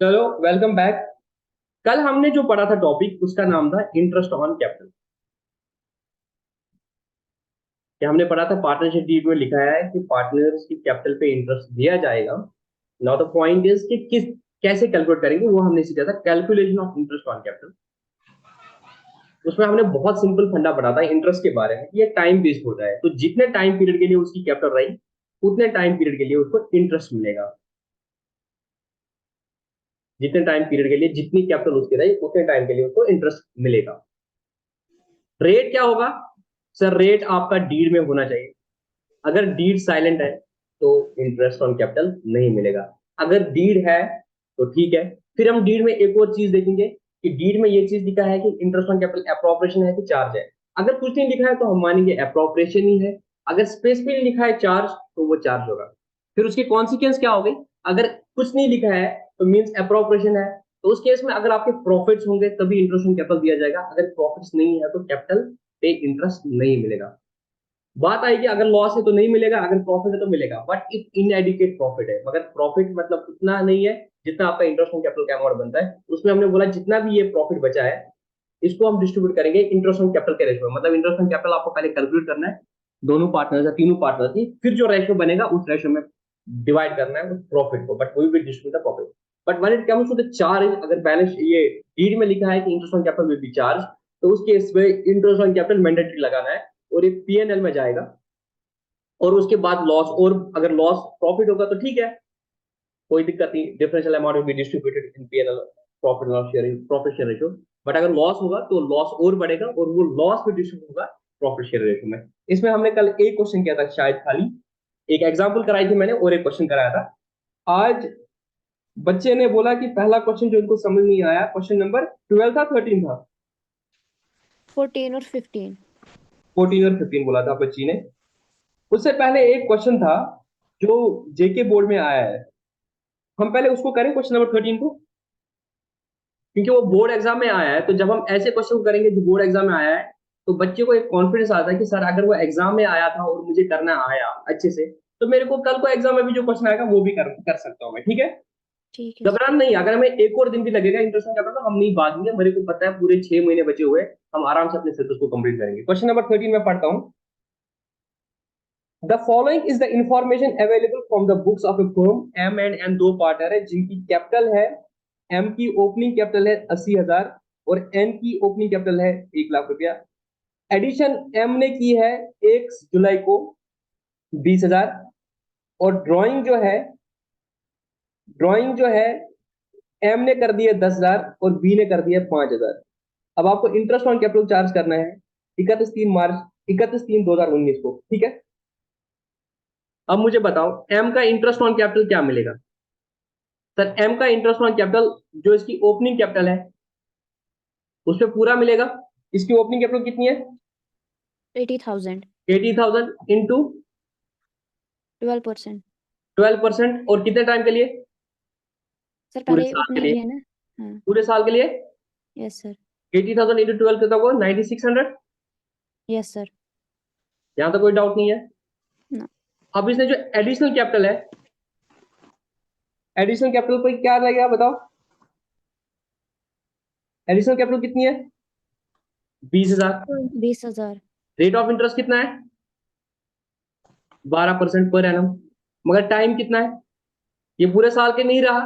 चलो, welcome back. कल हमने जो पढ़ा था टॉपिक, उसका नाम था इंटरेस्ट ऑन कैपिटल। क्या हमने पढ़ा था? पार्टनरशिप डीड में लिखा है कि पार्टनर्स की कैपिटल पे इंटरेस्ट दिया जाएगा। नाउ द पॉइंट इज कि किस कैसे कैलकुलेट करेंगे, वो हमने सीखा था, calculation of interest on capital. उसमें हमने बहुत सिंपल फंडा पढ़ा था इंटरेस्ट के बारे में कि ये टाइम बेस्ड होता है, तो जितने टाइम पीरियड के लिए उसकी कैपिटल रही, उतने टाइम पीरियड के लिए उसको इंटरेस्ट मिलेगा। जितने टाइम पीरियड के लिए जितनी कैपिटल उसकी रही, उतने टाइम के लिए उसको इंटरेस्ट मिलेगा। रेट क्या होगा? सर, रेट आपका डीड में होना चाहिए। अगर डीड साइलेंट है तो इंटरेस्ट ऑन कैपिटल नहीं मिलेगा। अगर डीड है तो ठीक है। फिर हम डीड में एक और चीज देखेंगे कि डीड में ये चीज लिखा है कि इंटरेस्ट ऑन कैपिटल अप्रोप्रिएशन है कि चार्ज है। अगर कुछ नहीं लिखा है तो हम मानेंगे अप्रोप्रिएशन ही है। अगर स्पेसिफिकली लिखा है चार्ज, तो वो चार्ज होगा। फिर उसके कॉन्सिक्वेंस क्या हो गई? अगर कुछ नहीं लिखा है तो मीन्स अप्रोप्रिएशन है। तो उस केस में अगर आपके प्रॉफिट्स होंगे तभी इंटरेस्ट ऑन कैपिटल दिया जाएगा। अगर प्रॉफिट्स नहीं है तो कैपिटल पे इंटरेस्ट नहीं मिलेगा। बात आएगी अगर लॉस है तो नहीं मिलेगा, अगर प्रॉफिट है तो मिलेगा, बट इट इनएडिकेट प्रॉफिट है। मगर प्रॉफिट मतलब उतना नहीं है जितना आपका इंटरेस्ट ऑन कैपिटल का अमाउंट बनता है। उसमें हमने बोला जितना भी ये प्रॉफिट बचा है, इसको हम डिस्ट्रीब्यूट करेंगे इंटरेस्ट ऑन कैपिटल के रेशियो में। मतलब इंटरेस्ट ऑन कैपिटल आपको पहले कैलकुलेट करना है, दोनों पार्टनर या तीनों पार्टनर की, फिर जो रेशियो बनेगा उस रेशियो में डिवाइड करना है उस प्रॉफिट को, but we will distribute the profit. But when it comes to the charge, अगर बैलेंस ये डीड में लिखा है कि interest on capital will be charge, तो उस केस में इंटरेस्ट ऑन कैपिटल मैंडेटरी लगाना है और ये पीएनएल में जाएगा। और उसके बाद लॉस, और अगर लॉस प्रॉफिट होगा तो ठीक है, कोई दिक्कत नहीं, differential amount will be distributed in PNL, profit loss sharing, profit share ratio. But अगर लॉस होगा तो लॉस और बढ़ेगा और वो लॉस भी डिस्ट्रीब्यूट होगा प्रॉफिट शेयर रेशियो में। इसमें हमने कल एक क्वेश्चन किया था शायद, खाली एक एग्जांपल कराई थी मैंने और एक क्वेश्चन कराया था। आज बच्चे ने बोला कि पहला क्वेश्चन जो इनको समझ नहीं आया, क्वेश्चन नंबर 12 था, 13 था? 14 और 15। 14 और 15 बोला था बच्ची ने। उससे पहले एक क्वेश्चन था जो जेके बोर्ड में आया है, हम पहले उसको करें, क्वेश्चन नंबर 13 को, क्योंकि वो बोर्ड एग्जाम में आया है। तो जब हम ऐसे क्वेश्चन करेंगे जो बोर्ड एग्जाम में आया है, तो बच्चे को एक कॉन्फिडेंस आता है कि सर अगर वो एग्जाम में आया था और मुझे करना आया अच्छे से, तो मेरे को कल को एग्जाम में भी जो क्वेश्चन आएगा वो भी कर सकता हूँ मैं। ठीक है, ठीक है सर। घबराना नहीं। अगर हमें एक और दिन भी लगेगा इंटरेस्ट का तो हम नहीं भागेंगे, मेरे को पता है पूरे 6 महीने बचे हुए, हम आराम से अपने सिलेबस को कंप्लीट करेंगे। क्वेश्चन नंबर 13 में पढ़ता हूँ। The following is the information available from the books of a firm. M and N दो पार्टनर है जिनकी कैपिटल है, एम की ओपनिंग कैपिटल है 80,000 और एन की ओपनिंग कैपिटल है 1 लाख रुपया। एडिशन एम ने की है 1 जुलाई को 20,000, और ड्राइंग जो है एम ने कर दिया 10,000 और बी ने कर दिया 5,000। अब आपको इंटरेस्ट ऑन कैपिटल चार्ज करना है 31 3 2019 को। ठीक है, अब मुझे बताओ एम का इंटरेस्ट ऑन कैपिटल क्या मिलेगा? सर, एम का इंटरेस्ट ऑन कैपिटल जो इसकी ओपनिंग कैपिटल है उस पर पूरा मिलेगा। इसकी ओपनिंग कैपिटल कितनी है? 80,000। 80,000 इंटू 12%। 12%, और कितने टाइम के लिए? सर पूरे पहले साल के ओपनिंग लिए। है ना। हाँ। पूरे साल के लिए यस सर। 80,000 इंटू 12 कितना होगा? 9600। Yes sir. यहां तो कोई डाउट नहीं है। ना। अब इसने जो एडिशनल कैपिटल है, एडिशनल कैपिटल कोई क्या रहेगा बताओ? एडिशनल कैपिटल कितनी है? 20,000। 20,000। रेट ऑफ इंटरेस्ट कितना है? 12% पर एनम। मगर टाइम कितना है? ये पूरे साल के नहीं रहा,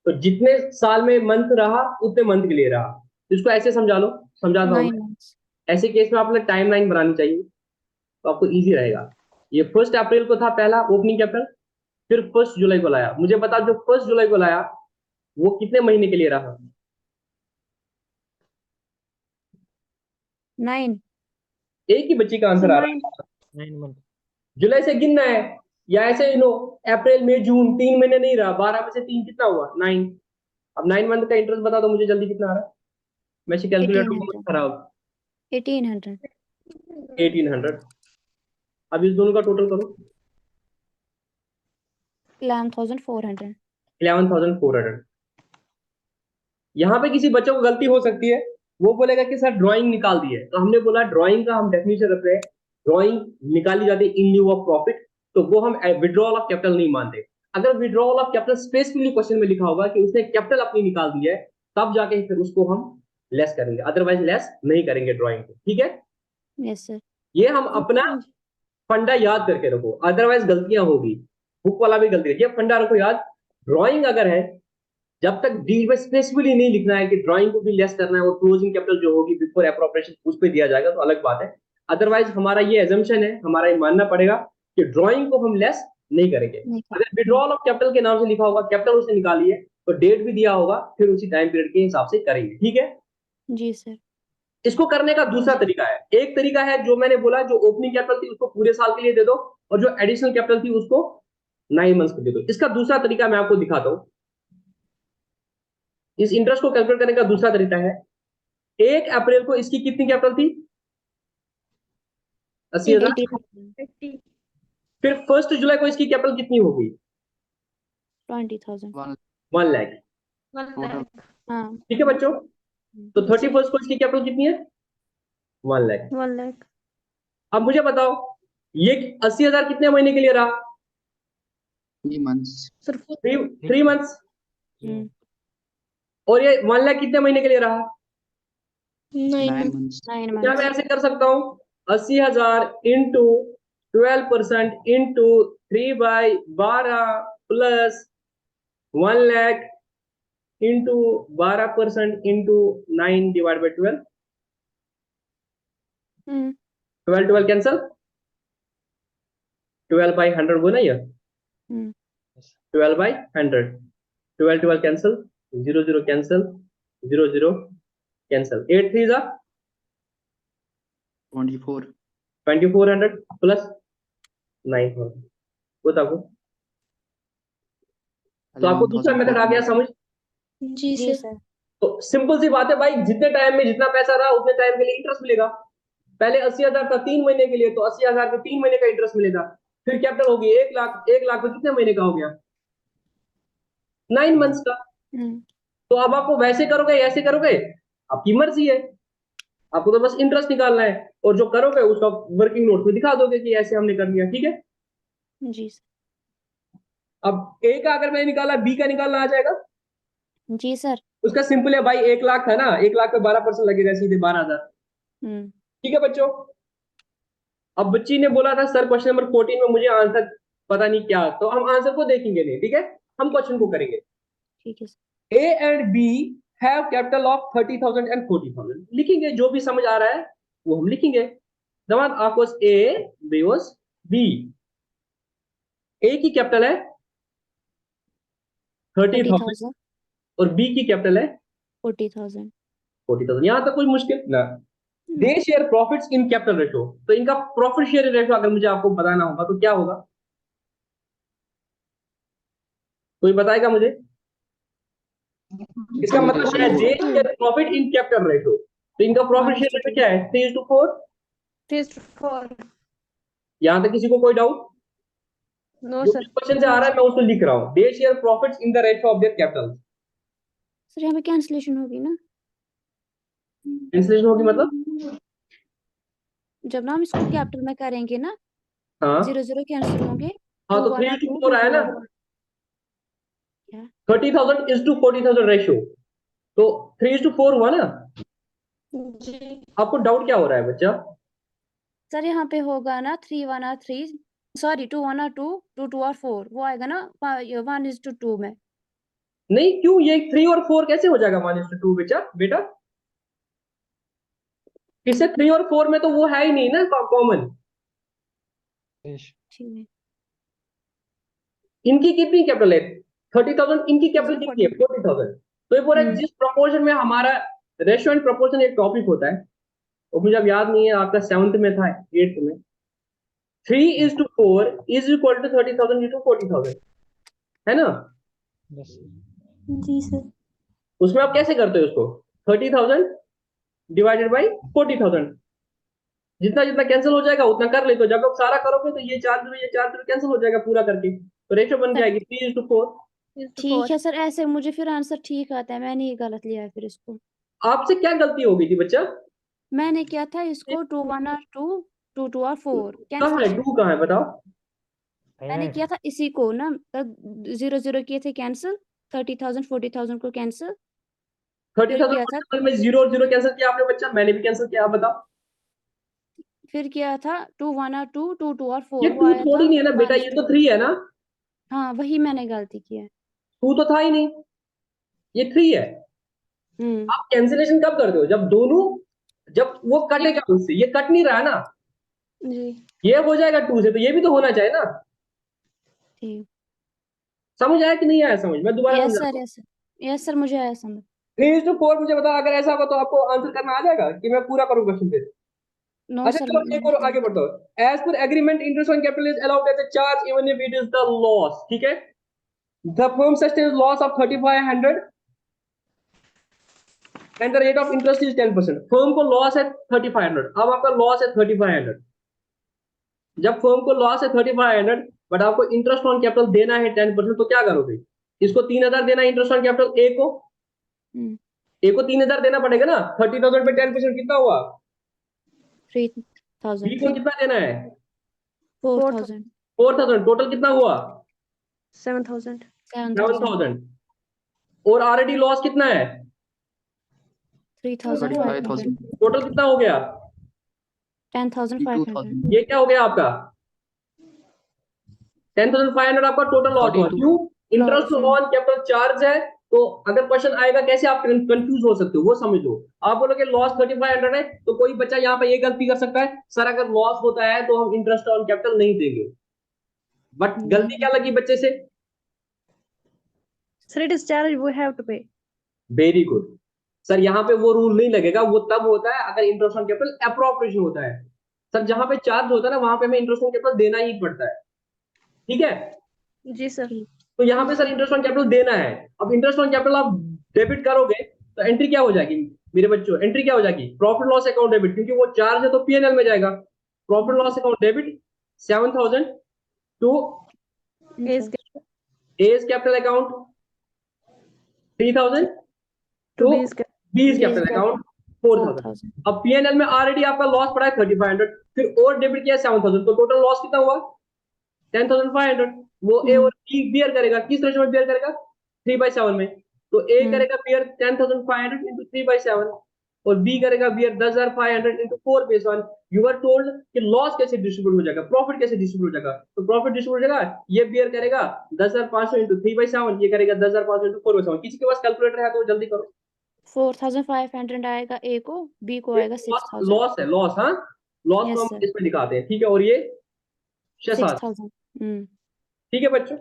तो जितने साल में मंथ रहा उतने मंथ के लिए रहा। तो इसको ऐसे समझा लो, समझाता हूं 9 मैं। मंथ्स। ऐसे केस में आपने टाइम लाइन बनानी चाहिए, तो आपको इजी रहेगा। ये 1 अप्रैल को था पहला ओपनिंग कैपिटल, फिर 1 जुलाई को लाया। मुझे बता, जो 1 जुलाई को लाया वो कितने महीने के लिए रहा? 9। एक ही बच्ची का सर आंसर आ रहा 9। है। 9 मंथ। जुलाई से गिनना है, या ऐसे अप्रैल मई जून 3 महीने नहीं रहा, 12 में से 3 कितना हुआ? 9। अब 9 मंथ का इंटरेस्ट बता दो मुझे जल्दी, कितना आ रहा है? मैं से कैलकुलेटर को मत 1800। खराब। 1800। 1800। अब इस दोनों का टोटल करो। 11,400। 11,400। यहाँ पे किसी बच्चे को गलती हो सकती है, वो बोलेगा कि सर ड्राइंग निकाल दी है। तो हमने बोला ड्राइंग का हम डेफिनेशन रख रहे हैं, ड्राइंग निकाली जाती है इन ल्यू ऑफ प्रॉफिट, तो वो हम विड्रॉल ऑफ कैपिटल नहीं मानते। अगर withdrawal of capital specifically question में लिखा होगा कि उसने कैपिटल अपनी निकाल दी है, तब जाके फिर उसको हम लेस करेंगे, अदरवाइज लेस नहीं करेंगे ड्राइंग को। ठीक है, यस सर। ये हम अपना फंडा याद करके रखो, अदरवाइज गलतियां होगी। बुक वाला भी गलती है, ये फंडा रखो याद। ड्राइंग अगर है, जब तक डील में स्पेसिफिकली नहीं लिखना है कि ड्राइंग को भी लेस करना है और क्लोजिंग कैपिटल जो होगी बिफोर एप्रोप्रिएशन उस पर दिया जाएगा, तो अलग बात है। अदरवाइज हमारा ये एजम्पशन है, हमारा ये मानना पड़ेगा कि ड्राइंग को हम लेस नहीं करेंगे। नहीं अगर विड्रॉल ऑफ कैपिटल के नाम से लिखा होगा, कैपिटल उसने निकाली है, तो डेट भी दिया होगा, फिर उसी टाइम पीरियड के हिसाब से करेंगे। ठीक है, जी सर। इसको करने का दूसरा तरीका है। एक तरीका है जो मैंने बोला, जो ओपनिंग कैपिटल थी उसको पूरे साल के लिए दे दो, और जो एडिशनल कैपिटल थी उसको 9 मंथ्स के दे दो। इसका दूसरा तरीका मैं आपको दिखाता हूं। इस इंटरेस्ट को कैलकुलेट करने का दूसरा तरीका है, 1 अप्रैल को इसकी कितनी कैपिटल थी? 80,000। 80,000। फिर 1 जुलाई को इसकी कैपिटल कितनी होगी? 20,000। 1 लाख। हाँ। ठीक है बच्चों, तो 31 को इसकी कैपिटल कितनी है? 1 लाख। 1 लाख। अब मुझे बताओ, ये 80,000 कितने महीने के लिए रहा? 3 months. 3 मंथ्स। और ये 1 लाख कितने महीने के लिए रहा? 9 months. 9 क्या मैं मंथ्स। ऐसे कर सकता हूँ, 80,000 into 12% into 3/12 plus 1 lakh into 12% into 9 divide by 12। 12 cancel, 12/100 बोला ये, 12/100, 12 कैंसल, 0 कैंसल, 0 कैंसल, 8 3 24. 2400 प्लस 900। बताओ, तो आपको दूसरा मेथड आ गया समझ? जी सर। तो सिंपल सी बात है भाई, जितने टाइम में जितना पैसा रहा उतने टाइम के लिए इंटरेस्ट मिलेगा। पहले 80,000 था 3 महीने के लिए, तो 80,000 पे 3 महीने का इंटरेस्ट मिलेगा। फिर कैपिटल होगी 1 लाख, 1 लाख में कितने महीने का हो गया? 9 मंथ्स का। तो अब आपको वैसे करोगे ऐसे करोगे, आपकी मर्जी है, आपको तो बस इंटरेस्ट निकालना है, और जो करोगे उसका वर्किंग नोट में दिखा दोगे कि ऐसे हमने कर लिया। ठीक है, जी सर। अब ए का अगर मैंने निकाला, बी का निकालना आ जाएगा। जी सर। उसका सिंपल है भाई, 1 लाख था ना, 1 लाख पे 12% लगेगा, सीधे 12,000। ठीक है बच्चों, अब बच्ची ने बोला था सर क्वेश्चन नंबर 14 में मुझे आंसर पता नहीं क्या, तो हम आंसर को देखेंगे नहीं। ठीक है, हम क्वेश्चन को करेंगे। ठीक है sir. A and B have capital of 30,000 and 40,000। लिखेंगे जो भी समझ आ रहा है वो हम लिखेंगे। दवान आकोस A, B was B। A की कैपिटल है 30,000 और B की कैपिटल है 40,000। 40,000। यहां तक कोई मुश्किल ना। They share profits in capital ratio, तो इनका प्रॉफिट शेयर रेशो अगर मुझे आपको बताना होगा तो क्या होगा? कोई बताएगा मुझे? इसका मतलब क्या है? They share profit in capital ratio, तो इनका प्रॉफिट शेयर रेशो क्या है? 3:4। 3:4। यहां तक किसी को कोई डाउट? नो जो सर। क्वेश्चन से आ रहा है मैं उसको लिख रहा हूं। They share profits in the ratio of their capital. Sir यहाँ पे कैंसिलेशन होगी ना? कैंसिलेशन होगी मतलब? जब ना हम इसको कैपिटल में करेंगे ना, हाँ 0 कैंसिल होंगे। हाँ, तो 3:4 आया ना। क्या? 30,000 इज टू 40,000 रेशियो, तो 3:4 हुआ ना। जी आपको डाउट क्या हो रहा है बच्चा? सर, यहाँ पे होगा ना 3 1 और 3, सॉरी 2 1 और 2, 2 2 और 4, वो आएगा ना 1:2 में। नहीं, क्यों? ये 3 और 4 कैसे हो जाएगा 1:2 बेटा? इससे 3 और 4 में तो वो है ही नहीं ना कॉमन। ठीक है। इनकी कितनी कैपिटल है? 30,000। इनकी कैपिटल कितनी है? 40,000। तो ये पूरा जिस प्रपोर्शन में हमारा रेशियो एंड प्रपोर्शन एक टॉपिक होता है, वो मुझे अब याद नहीं है, आपका 7th में था, 8th में। 3:4 इज इक्वल टू 30,000 इंटू 40,000, है ना? जी सर। उसमें आप कैसे करते हो उसको? 30,000 डिवाइडेड बाई 40,000, जितना जितना कैंसिल हो जाएगा उतना कर लेते हो। जब आप सारा करोगे तो ये 4 कैंसिल हो जाएगा पूरा करके, तो रेशियो बन जाएगी 3:4। ठीक है सर, ऐसे मुझे फिर आंसर ठीक आता है, मैंने ये गलत लिया है फिर इसको। आपसे क्या गलती हो गई थी बच्चा? मैंने किया था इसको 2 1 और 2, 2 2 और 4 कहाँ है 2? कहाँ है बताओ? मैंने किया था इसी को ना, तब 0 0 किए थे कैंसिल, 30,000 40,000 को कैंसिल, 30,000 किया था 40,000 में 0 और 0 कैंसिल किया आपने बच्चा, मैंने भी कैंसिल किया, आप बताओ। फिर किया था 2 1 और 2 2 2 और 4 ये वो 2 आया थोड़ी था नहीं है ना बेटा, 1 ये 2। तो 3 है ना, हाँ वही मैंने गलती की है। 2 तो था ही नहीं, ये 3 है। आप कैंसिलेशन कब करते हो, जब दोनों, जब वो कटेगा उससे, ये कट नहीं रहा है ना, जी ये हो जाएगा 2 से, तो ये भी तो होना चाहिए ना। ठीक। समझ आया कि नहीं आया समझ, मैं दोबारा यस समझाता सर हूँ। यस सर यस सर, मुझे आया समझ। 3:4 मुझे बता, अगर ऐसा होगा तो आपको आंसर करना आ जाएगा कि मैं पूरा करूँ क्वेश्चन पे। नो अच्छा सर चलो एक और आगे बढ़ता हूँ। एज पर agreement interest on capital is allowed as a charge even if it is the loss, ठीक है। The firm sustains loss of 3500 and the rate of interest is 10%। Firm को लॉस है 3500, अब आपका लॉस है 3500। जब फर्म को लॉस है 3500 बट आपको इंटरेस्ट ऑन कैपिटल देना है 10%, तो क्या करोगे? इसको 3000 देना है इंटरेस्ट ऑन कैपिटल, ए को 3000 देना पड़ेगा ना। 30,000 पे 10% कितना हुआ? 3,000 बी को कितना देना है? 4,000 4,000। टोटल कितना हुआ? 7,000 7,000। और ऑलरेडी लॉस कितना है? 3,500 35,000 टोटल कितना हो गया? 10,500 2,000 ये क्या हो गया आपका? 10,500 आपका टोटल लॉस हुआ। 32 क्यों? Interest loss on capital charge है। तो अगर क्वेश्चन आएगा कैसे आप कंफ्यूज हो सकते हो, वो समझ लो। आप बोलोगे लॉस 3500 है, तो कोई बच्चा यहाँ पे ये गलती कर सकता है, सर अगर लॉस होता है तो हम इंटरेस्ट ऑन कैपिटल नहीं देंगे। बट गलती क्या लगी बच्चे से? Sir, it is charge we have to pay. Very good. Sir यहाँ पे वो रूल नहीं लगेगा, वो तब होता है अगर इंटरेस्ट ऑन कैपिटल अप्रोप्रिएशन होता है। सर जहां पे चार्ज होता है ना, वहां पे हमें इंटरेस्ट ऑन कैपिटल देना ही पड़ता है, ठीक है। जी सर। तो यहाँ पे सर इंटरेस्ट ऑन कैपिटल देना है। अब इंटरेस्ट ऑन कैपिटल आप डेबिट करोगे तो एंट्री क्या हो जाएगी मेरे बच्चों? एंट्री क्या हो जाएगी? प्रॉफिट लॉस अकाउंट डेबिट, क्योंकि वो चार्ज है तो पीएनएल में जाएगा। Profit loss account debit 7,000 to A's capital account 3,000 to B's capital account 4,000। अब पीएनएल में ऑलरेडी आपका लॉस पड़ा है 3,500, फिर और डेबिट किया 7,000, तो टोटल लॉस कितना हुआ? 10,500। वो ए और बी बियर करेगा, किस रेशो में बियर करेगा? 3/7 में। तो ए करेगा बियर 10,500 इंटू 3/7 और बी करेगा bear 10,500 into 4/1। You are told कि लॉस कैसे डिस्ट्रीब्यूट हो जाएगा, प्रॉफिट कैसे डिस्ट्रीब्यूट हो जाएगा। तो प्रॉफिट डिस्ट्रीब्यूट हो जाएगा, ये बियर करेगा 10,500 इंटू 3/7, ये करेगा 10,500 इंटू 4/7। किसी के पास कैलकुलेटर है तो जल्दी करो। 4,500 आएगा ए को, बी को आएगा 6,000। लॉस है, लॉस। हाँ, लॉस को यस हम सर इसमें दिखाते हैं, ठीक है। और ये 6,000, 6,000। ठीक है बच्चों।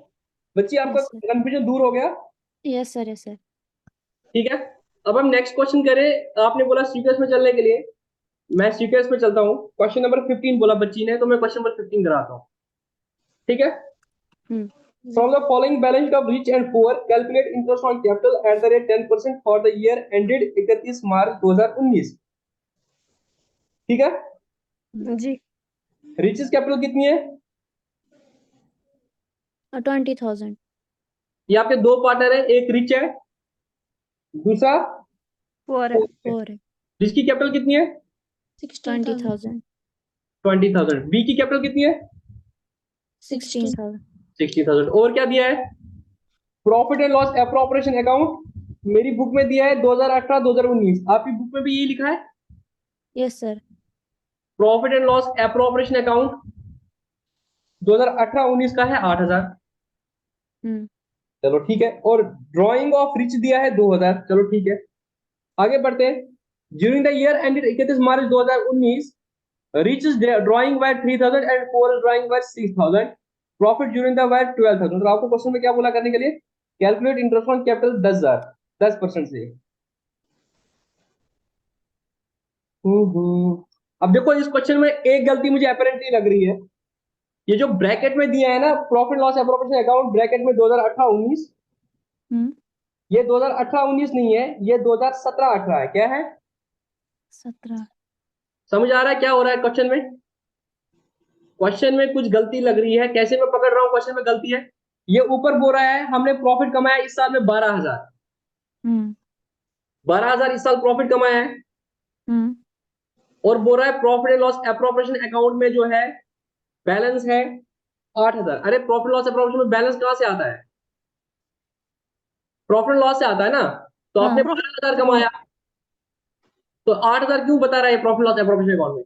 बच्ची आपका यस सर कंफ्यूजन दूर हो गया, यस सर यस सर। ठीक है। अब हम नेक्स्ट क्वेश्चन करें। आपने बोला सीक्वेंस में चलने के लिए, मैं सीक्वेंस में चलता हूँ। क्वेश्चन नंबर 15 बोला बच्ची ने, तो मैं क्वेश्चन नंबर 15 कराता हूँ, ठीक है। From the following balance sheet of rich and poor, calculate interest on capital at the rate 10% for the year ended 31 March 2019, ठीक है। जी। रिचेस कैपिटल कितनी है? 20,000। ये आपके दो पार्टनर है, एक रिच है, दूसरा फोर है। जिसकी कैपिटल कितनी है? 20,000। 20,000। बी की कैपिटल कितनी है? 16,000। 60,000। और क्या दिया है? Profit and loss appropriation account मेरी बुक में दिया है 2018-2019, आपकी बुक में भी यही लिखा है। Yes sir. Profit and loss appropriation account 2018-19 का है 8,000, चलो ठीक है। और ड्राइंग ऑफ रिच दिया है 2,000, चलो ठीक है। आगे बढ़ते हैं। During the year ended 31 March 2019, rich drawing by 3,000 and poor drawing by 6,000। Profit during the by 12,000। तो आपको क्वेश्चन में क्या बोला करने के लिए? कैलकुलेट इंटरेस्ट ऑन कैपिटल 10,000, 10% से। अब देखो इस क्वेश्चन में एक गलती मुझे अपेरेंटली लग रही है। ये जो ब्रैकेट में दिया है ना, profit loss appropriation account bracket में 2018-19, ये 2018-19 नहीं है, ये 2017-18 है। क्या है? 17। समझ आ रहा है क्या हो रहा है क्वेश्चन में? क्वेश्चन में कुछ गलती लग रही है। कैसे मैं पकड़ रहा हूं क्वेश्चन में गलती है? ये ऊपर बोल रहा है हमने प्रॉफिट कमाया इस साल में 12,000, 12,000 इस साल प्रॉफिट कमाया है। और बोल रहा है profit and loss appropriation account में जो है बैलेंस है 8,000। अरे प्रॉफिट लॉस अप्रोप्रिएशन में बैलेंस कहाँ से आता है? प्रॉफिट लॉस से आता है ना। तो आपने हाँ 12,000 कमाया, तो 8,000 क्यों बता रहा है प्रॉफिट लॉस अप्रोप्रिएशन अकाउंट में?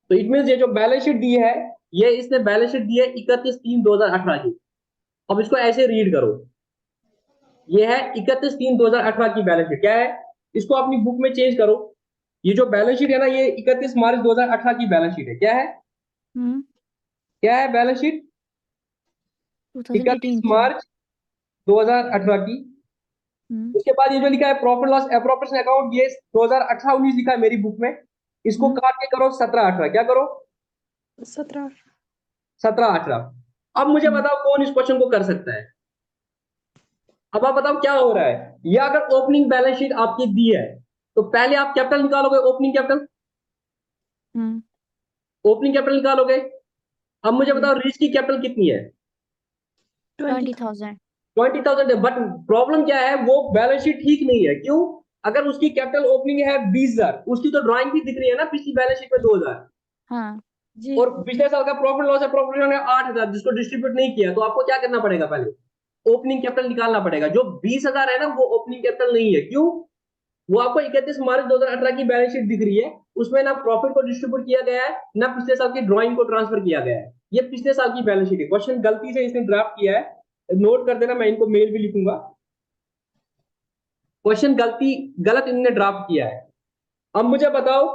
तो इट मीन ये जो बैलेंस शीट दी है, ये इसने बैलेंस शीट दी है 31/3/2018 की। अब इसको ऐसे रीड करो, ये है 31/3/2018 की बैलेंस शीट। क्या है? इसको अपनी बुक में चेंज करो। ये जो बैलेंस शीट है ना, ये 31 मार्च 2018 की बैलेंस शीट है। क्या है? हम्म क्या है बैलेंस शीट? 31 2018 की। मार्च 2018 की। हम्म उसके बाद ये जो लिखा है प्रॉफिट लॉस एप्रोप्रिएशन अकाउंट, ये 2018-19 लिखा है मेरी बुक में। इसको हम्म। काट के करो 17-18। क्या करो? 17। 17-18। अब मुझे हम्म। बताओ कौन इस क्वेश्चन को कर सकता है? अब आप बताओ क्या हो रहा है। या अगर ओपनिंग बैलेंस शीट आपकी दी है, तो पहले आप कैपिटल निकालोगे, ओपनिंग कैपिटल। हम्म। ओपनिंग कैपिटल निकालोगे। अब मुझे बताओ रीच की कैपिटल कितनी है? 20,000। 20,000 है। बट प्रॉब्लम क्या है, वो बैलेंस शीट ठीक नहीं है। क्यों? अगर उसकी कैपिटल ओपनिंग है 20,000, उसकी तो ड्राइंग भी दिख रही है ना पिछली बैलेंस शीट में 2,000, हाँ जी। और पिछले साल का प्रॉफिट लॉस एप्रोप्रिएशन है 8,000, जिसको डिस्ट्रीब्यूट नहीं किया। तो आपको क्या करना पड़ेगा? पहले ओपनिंग कैपिटल निकालना पड़ेगा। जो 20,000 है ना, वो ओपनिंग कैपिटल नहीं है। क्यों? वो आपको 31 मार्च 2018 की बैलेंस शीट दिख रही है, उसमें ना प्रॉफिट को डिस्ट्रीब्यूट किया गया है, ना पिछले साल की ड्राइंग को ट्रांसफर किया गया है। ये पिछले साल की बैलेंस शीट है। क्वेश्चन गलती से इसने ड्राफ्ट किया है, नोट कर देना, मैं इनको मेल भी लिखूंगा। क्वेश्चन गलत इन्होंने ड्राफ्ट किया है। अब मुझे बताओ,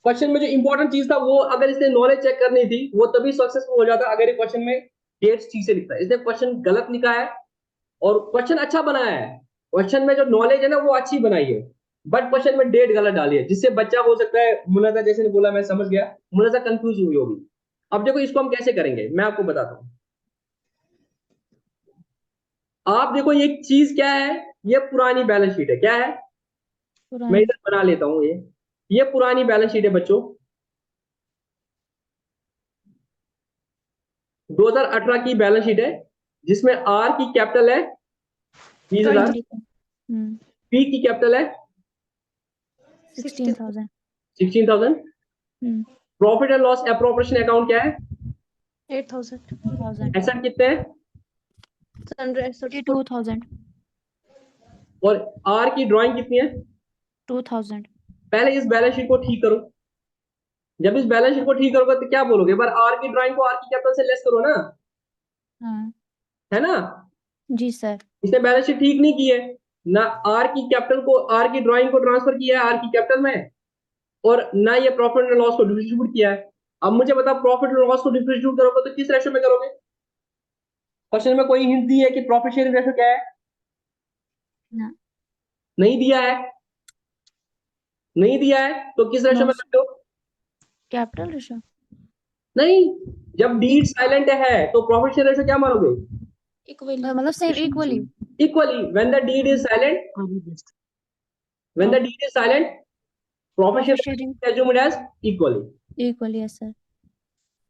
क्वेश्चन में जो इंपॉर्टेंट चीज था, वो अगर इसने नॉलेज चेक करनी थी, वो तभी सक्सेसफुल हो जाता अगर ये क्वेश्चन में डेट्स ठीक से लिखता है। इसने क्वेश्चन गलत लिखा है, और क्वेश्चन अच्छा बनाया है। क्वेश्चन में जो नॉलेज है ना, वो अच्छी बनाई है, बट क्वेश्चन में डेट गलत डाली है, जिससे बच्चा हो सकता है, मुनाजा जैसे ने बोला, मैं समझ गया, मुनाजा कंफ्यूज हुई होगी। अब देखो इसको हम कैसे करेंगे, मैं आपको बताता हूं। आप देखो ये चीज क्या है, ये पुरानी बैलेंस शीट है। क्या है? मैं पुरानी। इधर बना लेता हूं। ये पुरानी बैलेंस शीट है बच्चों, 2018 की बैलेंस शीट है, जिसमें आर की कैपिटल है 20,000, 20 का। पी की कैपिटल है 16,000। 16,000। Profit and loss appropriation account क्या है? 8,000। 2,000। एसेट कितने हैं? 52,000। और आर की ड्राइंग कितनी है? 2,000। पहले इस बैलेंस शीट को ठीक करो। जब इस बैलेंस शीट को ठीक करोगे तो क्या बोलोगे? पर आर की ड्राइंग को आर की कैपिटल से लेस करो ना, हाँ है ना। जी सर। इसने बैलेंस शीट ठीक नहीं की है ना, आर की कैपिटल को, आर की ड्राइंग को ट्रांसफर किया है आर की कैपिटल में, और ना ये प्रॉफिट एंड लॉस को डिस्ट्रीब्यूट किया है। अब मुझे बताओ, प्रॉफिट एंड लॉस को डिस्ट्रीब्यूट करोगे तो किस रेशो में करोगे? क्वेश्चन में कोई हिंट दी है कि प्रॉफिट शेयरिंग रेशो क्या है? ना। नहीं दिया है। नहीं दिया है तो किस रेशो नो में करते हो? Capital ratio. नहीं, जब डीड साइलेंट है तो प्रॉफिट शेयर रेशो क्या मानोगे? इक्वली। मतलब same equally. Equally. When the deed is silent, when the deed is silent, profit profit share sharing ratio assumed as equally. Equally है सर।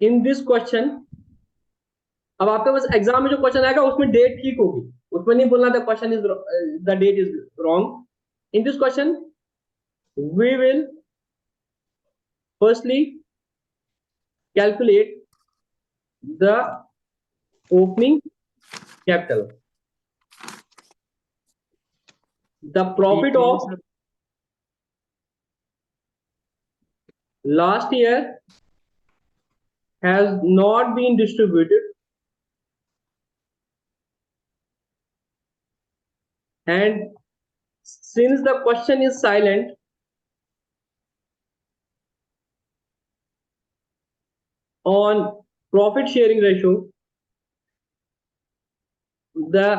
इन दिस क्वेश्चन, अब आपके पास exam में जो question आएगा उसमें डेट ठीक होगी, उसमें नहीं बोलना the question is, the date is wrong. In this question we will firstly calculate the opening capital, the profit of last year has not been distributed, and since the question is silent, on profit sharing ratio, the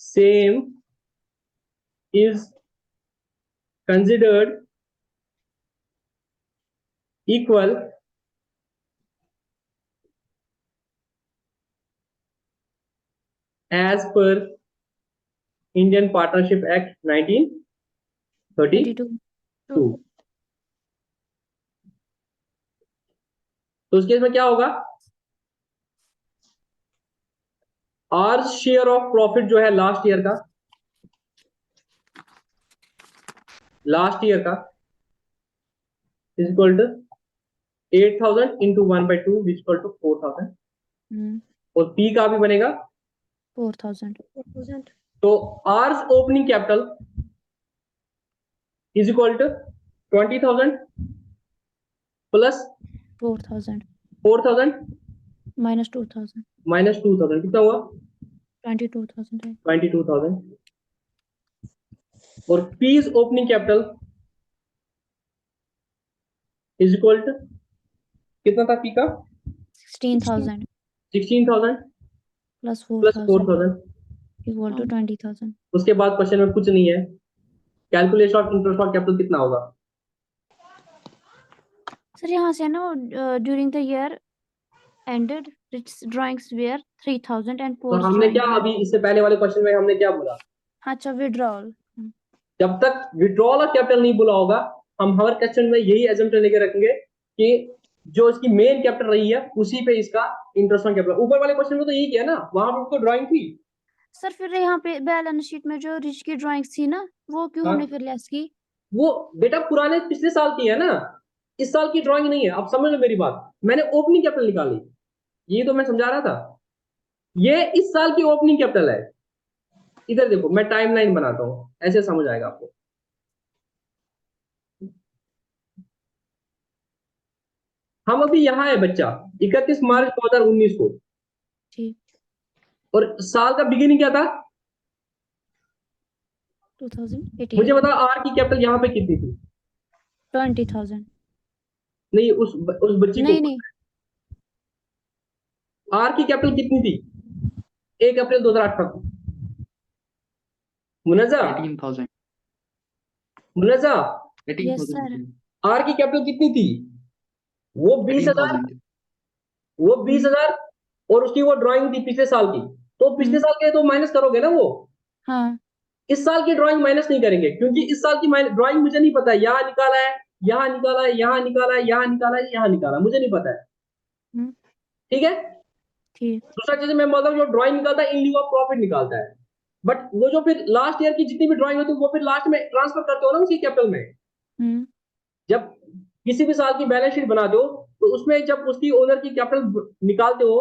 same is considered equal as per Indian Partnership Act 1932। 32। तो उस case में क्या होगा? Are share of profit जो है last year का, is equal to 8,000 into 1/2 which equal to 4,000 और P का भी बनेगा 4,000 4,000 तो R's opening capital is equal to 20,000 plus 4,000 4,000 minus 2,000 minus 2,000 कितना हुआ 22,000 है 22,000 और P's opening capital is equal to कितना था P का 16,000 16,000 plus plus 4,000 4,000 equal to 20,000 उसके बाद क्वेश्चन में कुछ नहीं है calculation of interest on capital कितना होगा सर यहाँ से ना during the year ended its drawings were 3,000 and तो post हमने drawing क्या were अभी इससे पहले वाले क्वेश्चन में हमने क्या बोला अच्छा withdrawal जब तक विड्रॉल ऑफ कैपिटल नहीं बोला होगा हम हर क्वेश्चन में यही एजम्पशन लेके रखेंगे कि जो इसकी मेन कैपिटल रही है उसी पे इसका इंटरेस्ट ऑन कैपिटल ऊपर वाले क्वेश्चन में तो यही किया ना वहां पे उसको ड्राइंग थी सर फिर यहाँ पे बैलेंस शीट में जो रिच की ड्राइंग्स थी ना वो क्यों हाँ। हमने फिर लेस की वो बेटा पुराने पिछले साल की है ना इस साल की ड्राइंग नहीं है अब समझ लो मेरी बात मैंने ओपनिंग कैपिटल निकाली ये तो मैं समझा रहा था ये इस साल की ओपनिंग कैपिटल है इधर देखो मैं टाइमलाइन बनाता हूं ऐसे समझ आएगा आपको हम अभी यहाँ है बच्चा 31 मार्च 2019 को ठीक और साल का बिगिनिंग क्या था 2018 मुझे बता आर की कैपिटल यहाँ पे कितनी थी 20,000 नहीं उस बच्ची नहीं को नहीं आर की कैपिटल कितनी थी 1 अप्रैल 2018 को मुनजा 18,000 मुनजा यस सर 18,000 आर की कैपिटल कितनी थी वो 20,000 18,000 वो 20,000 और उसकी वो ड्राइंग थी पिछले साल की तो पिछले साल के तो माइनस करोगे ना वो हाँ इस साल की ड्राइंग माइनस नहीं करेंगे क्योंकि इस साल की ड्राइंग मुझे नहीं पता है यहाँ निकाला है यहाँ निकाला है यहाँ निकाला है यहाँ निकाला है यहाँ निकाला मुझे नहीं पता है हम्म, ठीक है ठीक दूसरा चीज मैं मतलब जो ड्राइंग निकालता है इन लिeu ऑफ प्रॉफिट निकालता है बट वो जो फिर लास्ट ईयर की जितनी भी ड्राइंग होती है वो फिर लास्ट में ट्रांसफर करते हो ना उसकी कैपिटल में हम्म जब किसी भी साल की बैलेंस शीट बनाते हो तो उसमें जब उसकी ओनर की कैपिटल निकालते हो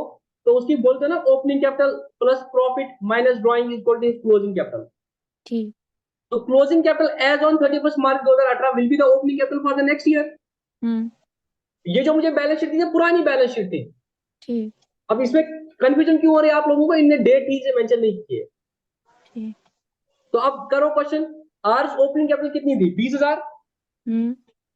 तो उसकी बोलते हो ना opening capital plus profit minus drawing equal to closing capital ठीक तो closing capital as on 31 March 2018 will be the opening capital for the next year ये जो मुझे बैलेंस शीट थी पुरानी बैलेंस शीट थी ठीक अब इसमें कंफ्यूजन क्यों हो रही है आप लोगों को इनने डेट ठीक से मेंशन नहीं की है ठीक तो अब करो क्वेश्चन आर्स ओपनिंग कैपिटल कितनी थी 20,000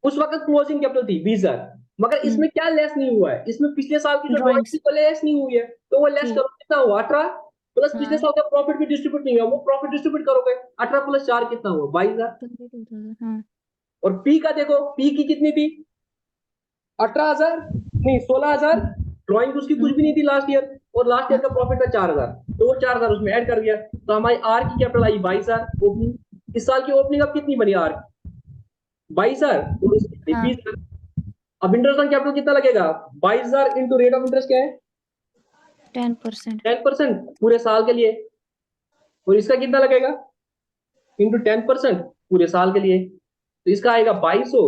उस वक्त क्लोजिंग कैपिटल थी 20,000 मगर इसमें क्या लेस नहीं हुआ है इसमें पिछले साल की जो ड्राइंग थी वो लेस नहीं हुई है तो वो लेस ठीक। करो कितना हुआ 18 प्लस पिछले हाँ। साल का प्रॉफिट भी डिस्ट्रीब्यूट नहीं हुआ वो प्रॉफिट डिस्ट्रीब्यूट करोगे 18 प्लस 4 कितना हुआ 22,000 22,000 हाँ और पी का देखो पी की कितनी थी 18,000 नहीं 16,000 ड्राइंग उसकी कुछ भी नहीं थी लास्ट ईयर और लास्ट ईयर का प्रॉफिट था 4,000 तो वो 4,000 उसमें ऐड कर दिया तो हमारी आर की कैपिटल आई 22,000 ओपनिंग इस साल की ओपनिंग अब कितनी बनी आर 22,000 तो इसकी हाँ। 20,000 अब इंटरेस्ट ऑन कैपिटल कितना लगेगा 22,000 इंटू रेट ऑफ इंटरेस्ट क्या है 10% 10% पूरे साल के लिए और इसका कितना लगेगा इंटू 10% पूरे साल के लिए तो इसका आएगा 2,200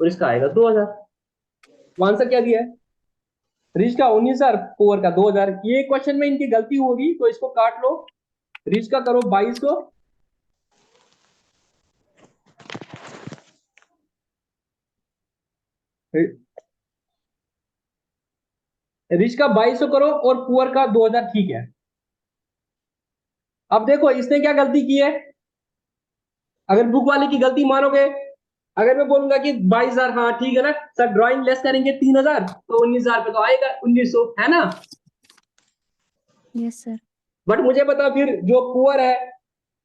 और इसका आएगा 2,000 आंसर क्या दिया है रिच का 19,000 पुअर का 2,000 ये क्वेश्चन में इनकी गलती होगी तो इसको काट लो रिच का करो 2,200 रिच का 2,200 करो और पुअर का 2,000 ठीक है अब देखो इसने क्या गलती की है अगर बुक वाले की गलती मानोगे अगर मैं बोलूंगा कि 22,000 हाँ ठीक है ना सर ड्राइंग लेस करेंगे 3,000 तो 19,000 पे तो आएगा 1,900 है ना यस सर बट मुझे बताओ फिर जो पुअर है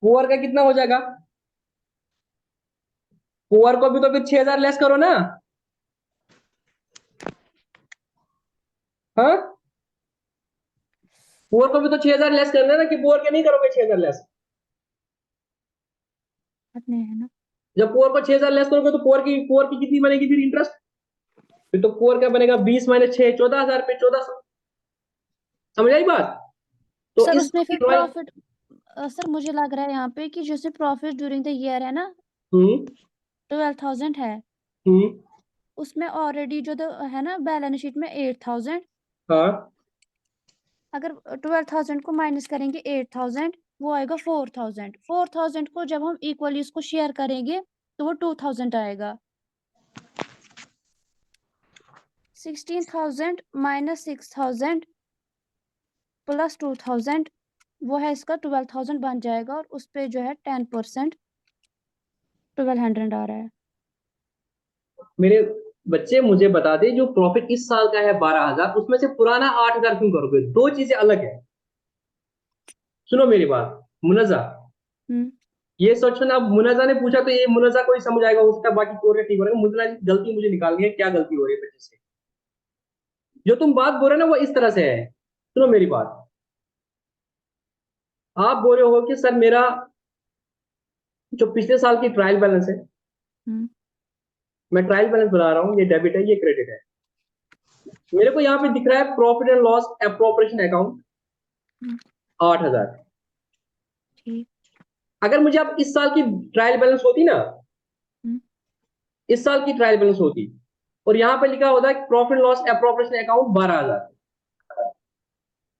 पुअर का कितना हो जाएगा पुअर को भी तो फिर 6,000 लेस करो ना हाँ पुअर को भी तो 6,000 लेस करना है ना कि पुअर के नहीं करोगे 6,000 लेस नहीं है ना जब पुअर को 6,000 लेस करोगे तो पुअर की कितनी बनेगी फिर इंटरेस्ट फिर तो पुअर का बनेगा 20 माइनस 6 14,000 पे 1,400 समझ आई बात तो सर इस उसमें फिर drawing- प्रॉफिट सर मुझे लग रहा है यहाँ पे कि जैसे प्रॉफिट ड्यूरिंग द ईयर है ना हम्म 12,000 है हम्म उसमें ऑलरेडी जो है ना बैलेंस शीट में 8000, हाँ अगर 12,000 को माइनस करेंगे 8,000, वो आएगा 4,000। 4,000 को जब हम इक्वली उसको शेयर करेंगे तो वो 2,000 आएगा। 16,000 माइनस 6,000 प्लस 2,000, वो है इसका 12,000 बन जाएगा, और उस पे जो है 10% 1,200 आ रहा है। मेरे बच्चे मुझे बता दे, जो प्रॉफिट इस साल का है 12,000, उसमें से पुराना 8,000 क्यों करोगे? दो चीजें अलग है। सुनो मेरी बात मुनजा, हम्म ये सोचो ना, अब मुनजा ने पूछा तो ये मुनजा को ही समझ आएगा, हो सकता है बाकी कोर ठीक हो रहा है। मुनजा की गलती मुझे निकालनी है, क्या गलती हो रही है बच्चे से। जो तुम बात बोल रहे हो ना वो इस तरह से है। सुनो मेरी बात, आप बोल रहे हो कि सर मेरा जो पिछले साल की ट्रायल बैलेंस है, हम्म मैं ट्रायल बैलेंस बना रहा हूँ, ये डेबिट है ये क्रेडिट है। मेरे को यहाँ पे दिख रहा है profit and loss appropriation account hmm, 8,000। ठीक। अगर मुझे अब इस साल की ट्रायल बैलेंस होती ना, हम्म इस साल की ट्रायल बैलेंस होती, और यहाँ पे लिखा होता है प्रॉफिट लॉस एप्रोप्रिएशन अकाउंट 12,000,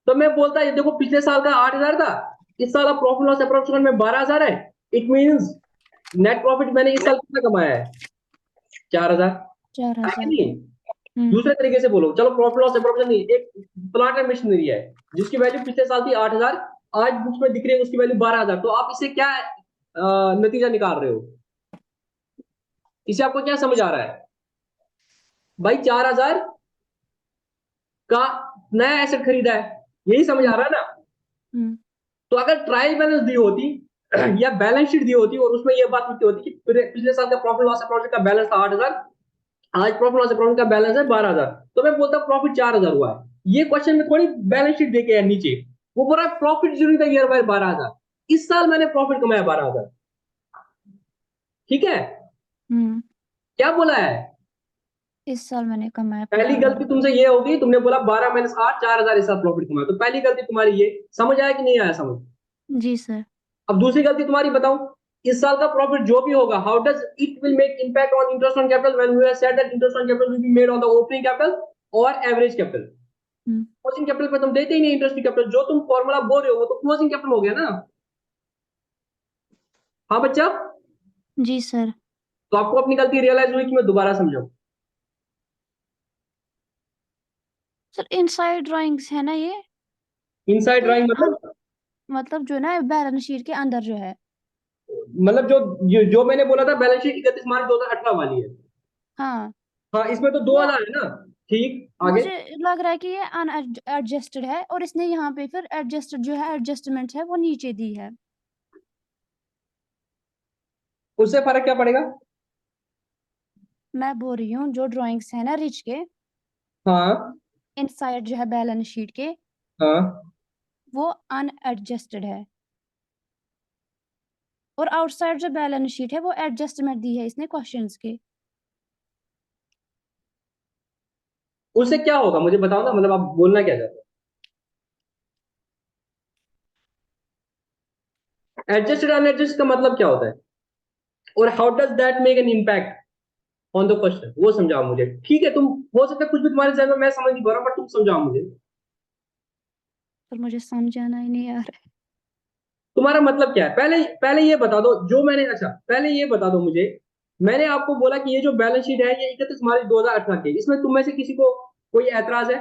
तो मैं बोलता है देखो पिछले साल का 8,000 था, इस साल अब प्रॉफिट लॉस एप्रोप्रिएशन में 12,000 है। इट मींस नेट प्रॉफिट मैंने इस साल कितना कमाया है? 4,000। है कि 4,000। नहीं? दूसरे तरीके से बोलो, चलो प्रॉफिट लॉस एप्रोप्रिएशन नहीं, एक प्लांट एंड मशीनरी है जिसकी वैल्यू पिछले साल थी 8,000, आज बुक्स में दिख रही है उसकी वैल्यू 12,000, तो आप इससे क्या नतीजा निकाल रहे हो? इसे आपको क्या समझ आ रहा है भाई? 4,000 का नया एसेट खरीदा है, यही समझ आ रहा है ना? हम्म तो अगर ट्रायल बैलेंस दी होती या बैलेंस शीट दी होती और उसमें यह बात लिखी होती कि पिछले साल का प्रॉफिट लॉस अकाउंट का बैलेंस था 8,000, आज प्रॉफिट लॉस अकाउंट का बैलेंस है 12,000, तो मैं बोलता प्रॉफिट 4,000 हुआ है। ये क्वेश्चन में थोड़ी बैलेंस शीट देके है नीचे, वो बोल रहा है profit during the year by 12,000, इस साल मैंने प्रॉफिट कमाया 12,000। ठीक है, हम्म क्या बोला है? इस साल मैंने कमाया पहली गलती तुमसे ये होगी, तुमने बोला 12 माइनस 8 4,000 इस साल प्रॉफिट कमाया, तो पहली गलती तुम्हारी ये। समझ आया कि नहीं आया समझ? जी सर। अब दूसरी गलती तुम्हारी बताओ, इस साल का प्रॉफिट जो भी होगा, how does it will make impact on interest on capital when we have said that interest on capital will be made on the opening capital और average capital. Hmm closing capital पे तुम देते ही नहीं interest capital, जो तुम formula बोल रहे हो वो तो क्लोजिंग कैपिटल हो गया ना। हाँ बच्चा, जी सर। तो आपको अपनी गलती रियलाइज हुई कि मैं दोबारा समझाऊं? सर इनसाइड ड्राइंग्स है ना ये, इनसाइड तो ये ड्राइंग मतलब जो ना बैलेंस शीट के अंदर जो है। मतलब जो मैंने बोला था बैलेंस शीट 31 मार्च 2018 वाली है। हाँ, हाँ, इसमें तो वो 2,000 है ना। ठीक, आगे। मुझे लग रहा है कि ये अनएडजस्टेड है, और इसने यहाँ पे फिर एडजस्टेड जो है एडजस्टमेंट है वो नीचे दी है। उससे फर्क क्या पड़ेगा? मैं बोल रही हूँ जो ड्राइंग्स है ना रिच के हाँ इनसाइड जो है बैलेंस शीट के, हाँ, वो अनएडजस्टेड है, और आउटसाइड जो बैलेंस शीट है वो एडजस्टमेंट दी है इसने क्वेश्चंस के। उससे क्या होगा मुझे बताओ ना, मतलब आप बोलना क्या चाहते हो? एडजस्टेड अनएडजस्ट का मतलब क्या होता है, और how does that make an impact on the question, वो समझाओ मुझे। ठीक है, तुम हो सकता है कुछ भी तुम्हारे जहन में मैं समझ नहीं पा रहा, बट तुम समझाओ मुझे। पर मुझे समझाना ही नहीं आ रहा है। तुम्हारा मतलब क्या है? पहले पहले ये बता दो, जो मैंने, अच्छा पहले ये बता दो मुझे, मैंने आपको बोला कि ये जो बैलेंस शीट है ये 31 मार्च 2018 की, इसमें तुम में से किसी को कोई ऐतराज है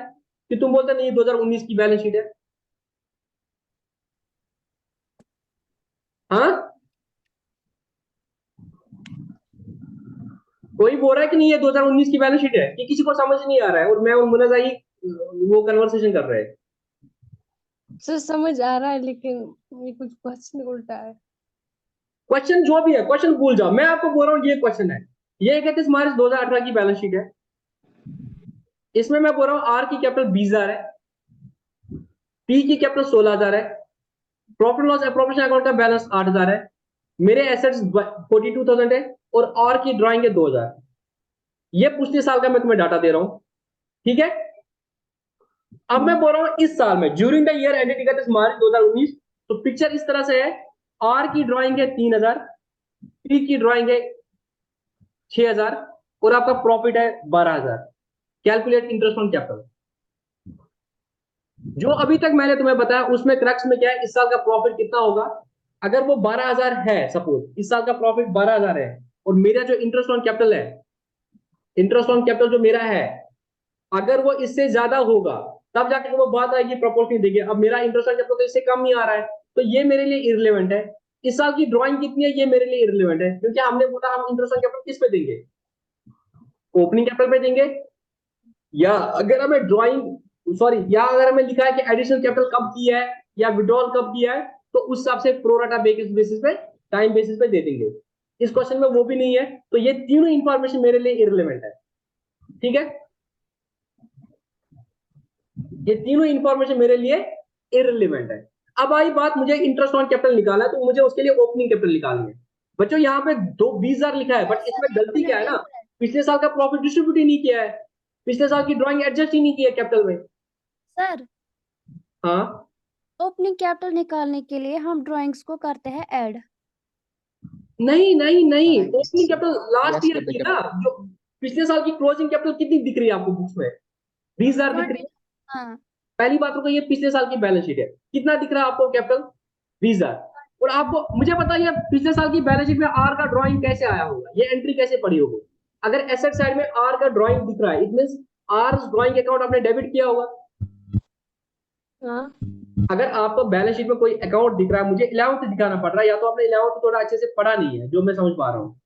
कि तुम बोलते नहीं 2019 की बैलेंस शीट है? हाँ, कोई बोल रहा है कि नहीं ये 2019 की बैलेंस शीट है, कि किसी को समझ नहीं आ रहा है और मैं और मुनजा ही वो कन्वर्सेशन कर रहे हैं? सर समझ आ रहा है लेकिन ये कुछ क्वेश्चन उल्टा है। क्वेश्चन जो भी है क्वेश्चन भूल जाओ, मैं आपको बोल रहा हूँ ये क्वेश्चन है। ये 31 मार्च 2018 की बैलेंस शीट है, इसमें मैं बोल रहा हूँ आर की कैपिटल 20,000 है, पी की कैपिटल 16,000 है, प्रॉफिट लॉस एप्रोप्रिएशन अकाउंट का बैलेंस 8,000 है, मेरे एसेट्स 42,000 है, और आर की ड्राइंग है 2,000। ये पिछले साल का मैं तुम्हें डाटा दे रहा हूं। ठीक है, अब मैं बोल रहा हूं इस साल में during the year ended 31 March 2019, तो पिक्चर इस तरह से है। आर की ड्राइंग है 3,000, पी की ड्राइंग है 6,000, और आपका प्रॉफिट है 12,000। Calculate interest on capital. जो अभी तक मैंने तुम्हें बताया उसमें क्रक्स में क्या है, इस साल का प्रॉफिट कितना होगा। अगर वो 12,000 है, सपोज इस साल का प्रॉफिट 12,000 है, और मेरा जो इंटरेस्ट ऑन कैपिटल है, इंटरेस्ट ऑन कैपिटल जो मेरा है, अगर वो इससे ज्यादा होगा तब जाकर वो बात आएगी प्रॉपर्टी देंगे। अब मेरा इंटरेस्ट ऑन कैपिटल तो इससे कम नहीं आ रहा है, तो ये मेरे लिए इररिलेवेंट है। इस साल की ड्राइंग कितनी है ये मेरे लिए इररिलेवेंट है, क्योंकि हमने बोला हम इंटरेस्ट ऑन कैपिटल किस पे देंगे, ओपनिंग कैपिटल पे देंगे, या अगर हमें ड्राइंग सॉरी या अगर हमें लिखा है कि एडिशनल कैपिटल कब किया है या विड्रॉल कब किया है, तो उस हिसाब से प्रोराटा बेसिस पे, टाइम बेसिस पे दे देंगे। इस क्वेश्चन में वो भी नहीं है, तो ये तीनों इंफॉर्मेशन मेरे लिए इररिलेवेंट है। ठीक है, ये तीनों इंफॉर्मेशन मेरे लिए इररिलेवेंट है। अब आई बात, मुझे इंटरेस्ट ऑन कैपिटल निकालना है, तो मुझे उसके लिए ओपनिंग कैपिटल निकालनी है। बच्चों यहाँ पे 20,000 लिखा है, बट इसमें गलती क्या है ना, पिछले साल का प्रॉफिट डिस्ट्रीब्यूट ही नहीं किया है, पिछले साल की ड्राइंग एडजस्ट ही नहीं किया कैपिटल में। सर हाँ, ओपनिंग कैपिटल निकालने के लिए हम ड्राइंग्स को करते हैं ऐड। नहीं नहीं नहीं, Yes, opening capital last yes, year की ना, जो पिछले साल की क्लोजिंग कैपिटल कितनी दिख रही है आपको बुक्स में, 20,000 दिख रही है। हाँ पहली बात तो ये पिछले साल की बैलेंस शीट है, कितना दिख रहा है आपको कैपिटल, 20,000। और आपको मुझे बताइए पिछले साल की बैलेंस शीट में आर का ड्राइंग कैसे आया होगा, ये एंट्री कैसे पड़ी होगी। अगर एसेट साइड में आर का ड्राइंग दिख रहा है, it means R drawing account आपने डेबिट किया होगा। हाँ अगर आपको बैलेंस शीट में कोई अकाउंट दिख रहा है, मुझे 11th दिखाना पड़ रहा है, या तो आपने 11th थोड़ा अच्छे से पढ़ा नहीं है, जो मैं समझ पा रहा हूँ।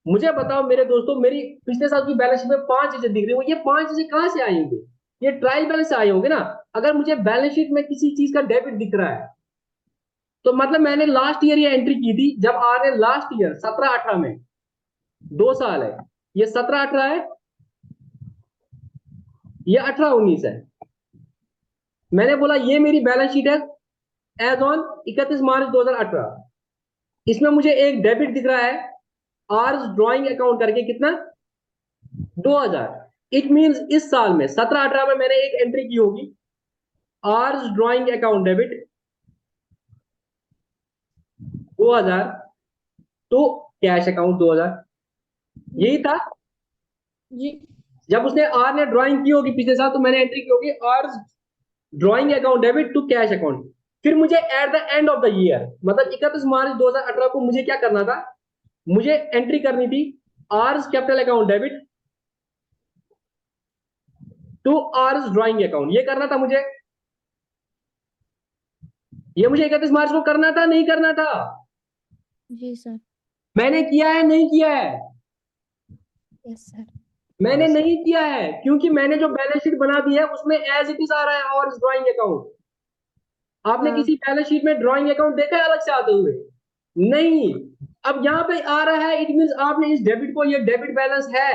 मुझे बताओ मेरे दोस्तों, मेरी पिछले साल की बैलेंस शीट में 5 चीजें दिख रही है, ये 5 चीजें कहां से आई होंगी, ये ट्रायल बैलेंस से आए होंगे ना। अगर मुझे बैलेंस शीट में किसी चीज का डेबिट दिख रहा है, तो मतलब मैंने लास्ट ईयर ये एंट्री की थी, जब आर ने लास्ट ईयर 17-18 में, 2 साल है, ये 17-18 है, ये 18-19 है। मैंने बोला ये मेरी बैलेंस शीट है एज ऑन 31 मार्च 2018। इसमें मुझे एक डेबिट दिख रहा है आर्स ड्राइंग अकाउंट करके, कितना, 2,000। इट मींस इस साल में 17-18 में मैंने एक एंट्री की होगी आर्स ड्राइंग अकाउंट डेबिट 2,000 तो कैश अकाउंट 2,000, यही था। जी जब उसने आर ने ड्राइंग की होगी पिछले साल, तो मैंने एंट्री की होगी R's drawing account debit to cash account. फिर मुझे at the end of the year, मतलब 31 मार्च 2018 को मुझे क्या करना था, मुझे एंट्री करनी थी R's capital account debit to R's drawing account, ये करना था मुझे। ये मुझे 31 मार्च को करना था, नहीं करना था। जी सर। मैंने किया है, नहीं किया है, यस सर। मैंने नहीं किया है, क्योंकि मैंने जो बैलेंस शीट बना दी है उसमें एज इट इज आ रहा है आर्स ड्राइंग अकाउंट। आपने हाँ। किसी बैलेंस शीट में ड्राइंग अकाउंट देखा है अलग से आते हुए, नहीं। अब यहाँ पे आ रहा है, इट मींस आपने इस डेबिट को, ये डेबिट बैलेंस है,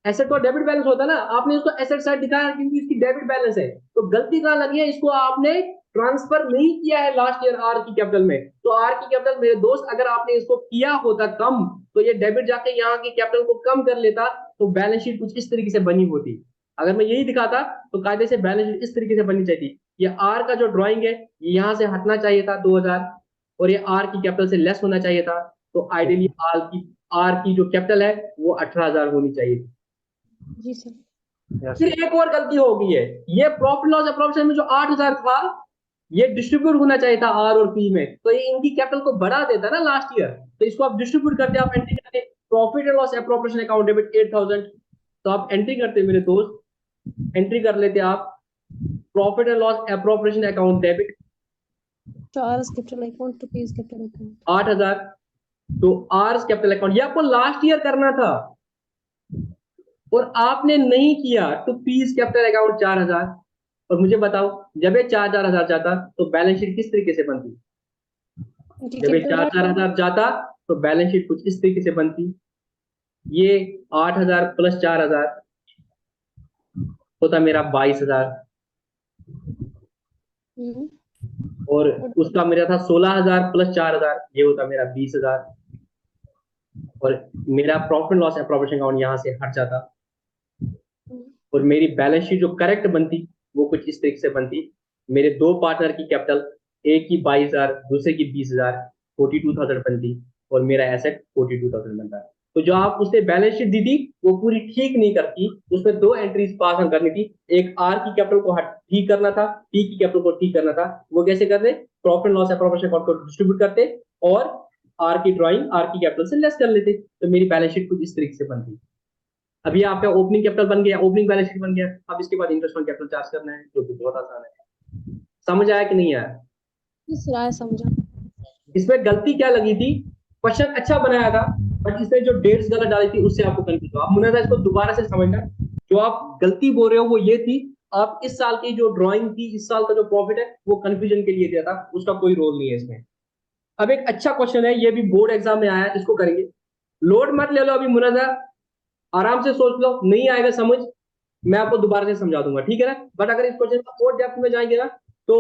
एसेट को डेबिट बैलेंस होता है ना, आपने इसको एसेट साइड दिखाया क्योंकि इसकी डेबिट बैलेंस है। तो गलती कहां लगी है, इसको आपने ट्रांसफर नहीं किया है लास्ट ईयर आर की कैपिटल में। तो आर की कैपिटल मेरे दोस्त, अगर आपने इसको किया होता कम, तो ये डेबिट जाके यहाँ की कैपिटल को कम कर लेता, तो बैलेंस शीट कुछ इस तरीके से बनी होती। अगर मैं यही दिखाता तो कायदे से बैलेंस शीट इस तरीके से बननी चाहिए। ये आर का जो ड्राइंग है ये यहाँ से हटना चाहिए था 2,000, और ये आर की कैपिटल से लेस होना चाहिए था। तो आइडियली आर की जो कैपिटल है वो 18,000 होनी चाहिए थी। जी सर। फिर एक और गलती हो गई है, ये प्रॉफिट लॉस अप्रोप्रिएशन में जो 8,000 था, ये डिस्ट्रीब्यूट होना चाहिए था आर और पी में, तो ये इनकी कैपिटल को बढ़ा देता ना लास्ट ईयर, तो इसको आप डिस्ट्रीब्यूट करते, आप एंट्री करते profit and loss appropriation account debit 8,000, तो आप एंट्री करते मेरे दोस्त, एंट्री कर लेते आप profit and loss appropriation account debit तो RS capital account to PS capital account 8,000, तो आर्स कैपिटल अकाउंट ये आपको लास्ट ईयर करना था, और आपने नहीं किया, तो पीस कैपिटल अकाउंट 4,000। और मुझे बताओ, जब ये 4,000 जाता तो बैलेंस शीट किस तरीके से बनती, जब ये 4,000 जाता तो बैलेंस शीट कुछ इस तरीके से बनती, ये 8,000 प्लस 4,000 होता मेरा 22,000, और उसका मेरा था 16,000 प्लस 4,000, ये होता मेरा 20,000, और मेरा प्रॉफिट लॉस अप्रोप्रिएशन अकाउंट यहाँ से हट जाता, और मेरी बैलेंस शीट जो करेक्ट बनती वो कुछ इस तरीके से बनती। मेरे दो पार्टनर की कैपिटल, एक की 22,000, दूसरे की 20,000, 42,000 बनती, और मेरा एसेट 42,000 बनता है। तो जो आप उसने बैलेंस शीट दी थी वो पूरी ठीक नहीं करती, उसमें 2 एंट्रीज पास ऑन करनी थी। एक आर की कैपिटल को ठीक करना था, टी की कैपिटल को ठीक करना था। वो कैसे करते? प्रॉफिट लॉस एप्रोप्रिएशन अकाउंट को डिस्ट्रीब्यूट करते और आर की ड्राइंग आर की कैपिटल से लेस कर लेते, तो मेरी बैलेंस शीट कुछ इस तरीके से बनती। अभी आपका ओपनिंग कैपिटल बन गया, ओपनिंग बैलेंस शीट बन गया। अब इसके बाद इंटरेस्ट ऑन कैपिटल चार्ज करना है, जो कि बहुत आसान है। समझ आया कि नहीं आया? इस राय समझा। इसमें गलती क्या लगी थी? क्वेश्चन अच्छा बनाया था बट इसमें जो डेट्स गलत डाली थी उससे आपको कंफ्यूज हुआ। आप मुनाजा इसको दोबारा से समझना, जो आप गलती बोल रहे हो वो ये थी, आप इस साल की जो ड्राइंग थी, इस साल का जो प्रॉफिट है वो कंफ्यूजन के लिए दिया था, उसका कोई रोल नहीं है इसमें। अब एक अच्छा क्वेश्चन है, ये भी बोर्ड एग्जाम में आया है, इसको करेंगे। लोड मत ले लो अभी मुनाजा, आराम से सोच लो, नहीं आएगा समझ मैं आपको दोबारा से समझा दूंगा, ठीक है ना। बट अगर इस क्वेश्चन का और डेप्थ में जाएंगे ना तो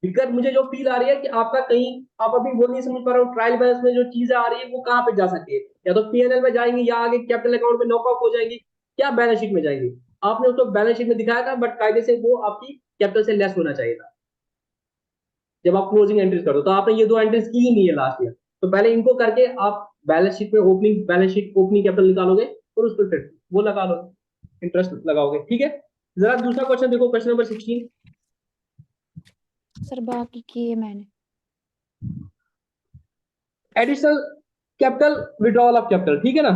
दिक्कत मुझे जो फील आ रही है कि आपका कहीं आप अभी वो नहीं समझ पा रहे हो, ट्रायल बैलेंस में जो चीजें आ रही है वो कहाँ पे जा सकती है, या तो पीएनएल में जाएंगे या आगे कैपिटल अकाउंट में नॉक ऑफ हो जाएंगी, क्या बैलेंस शीट में जाएंगे। आपने उसको बैलेंस शीट में दिखाया था बट कायदे से वो आपकी कैपिटल से लेस होना चाहिए था जब आप क्लोजिंग एंट्रीज कर दो। तो आपने ये 2 एंट्रीज की ही नहीं है लास्ट ईयर, तो पहले इनको करके आप बैलेंस शीट में opening balance sheet opening capital निकालोगे और उस पर फिर वो लगा लो, इंटरेस्ट लगाओगे, ठीक है। जरा दूसरा क्वेश्चन देखो, क्वेश्चन नंबर 16। सर बाकी किए मैंने। Additional capital, withdrawal of capital, ठीक है ना।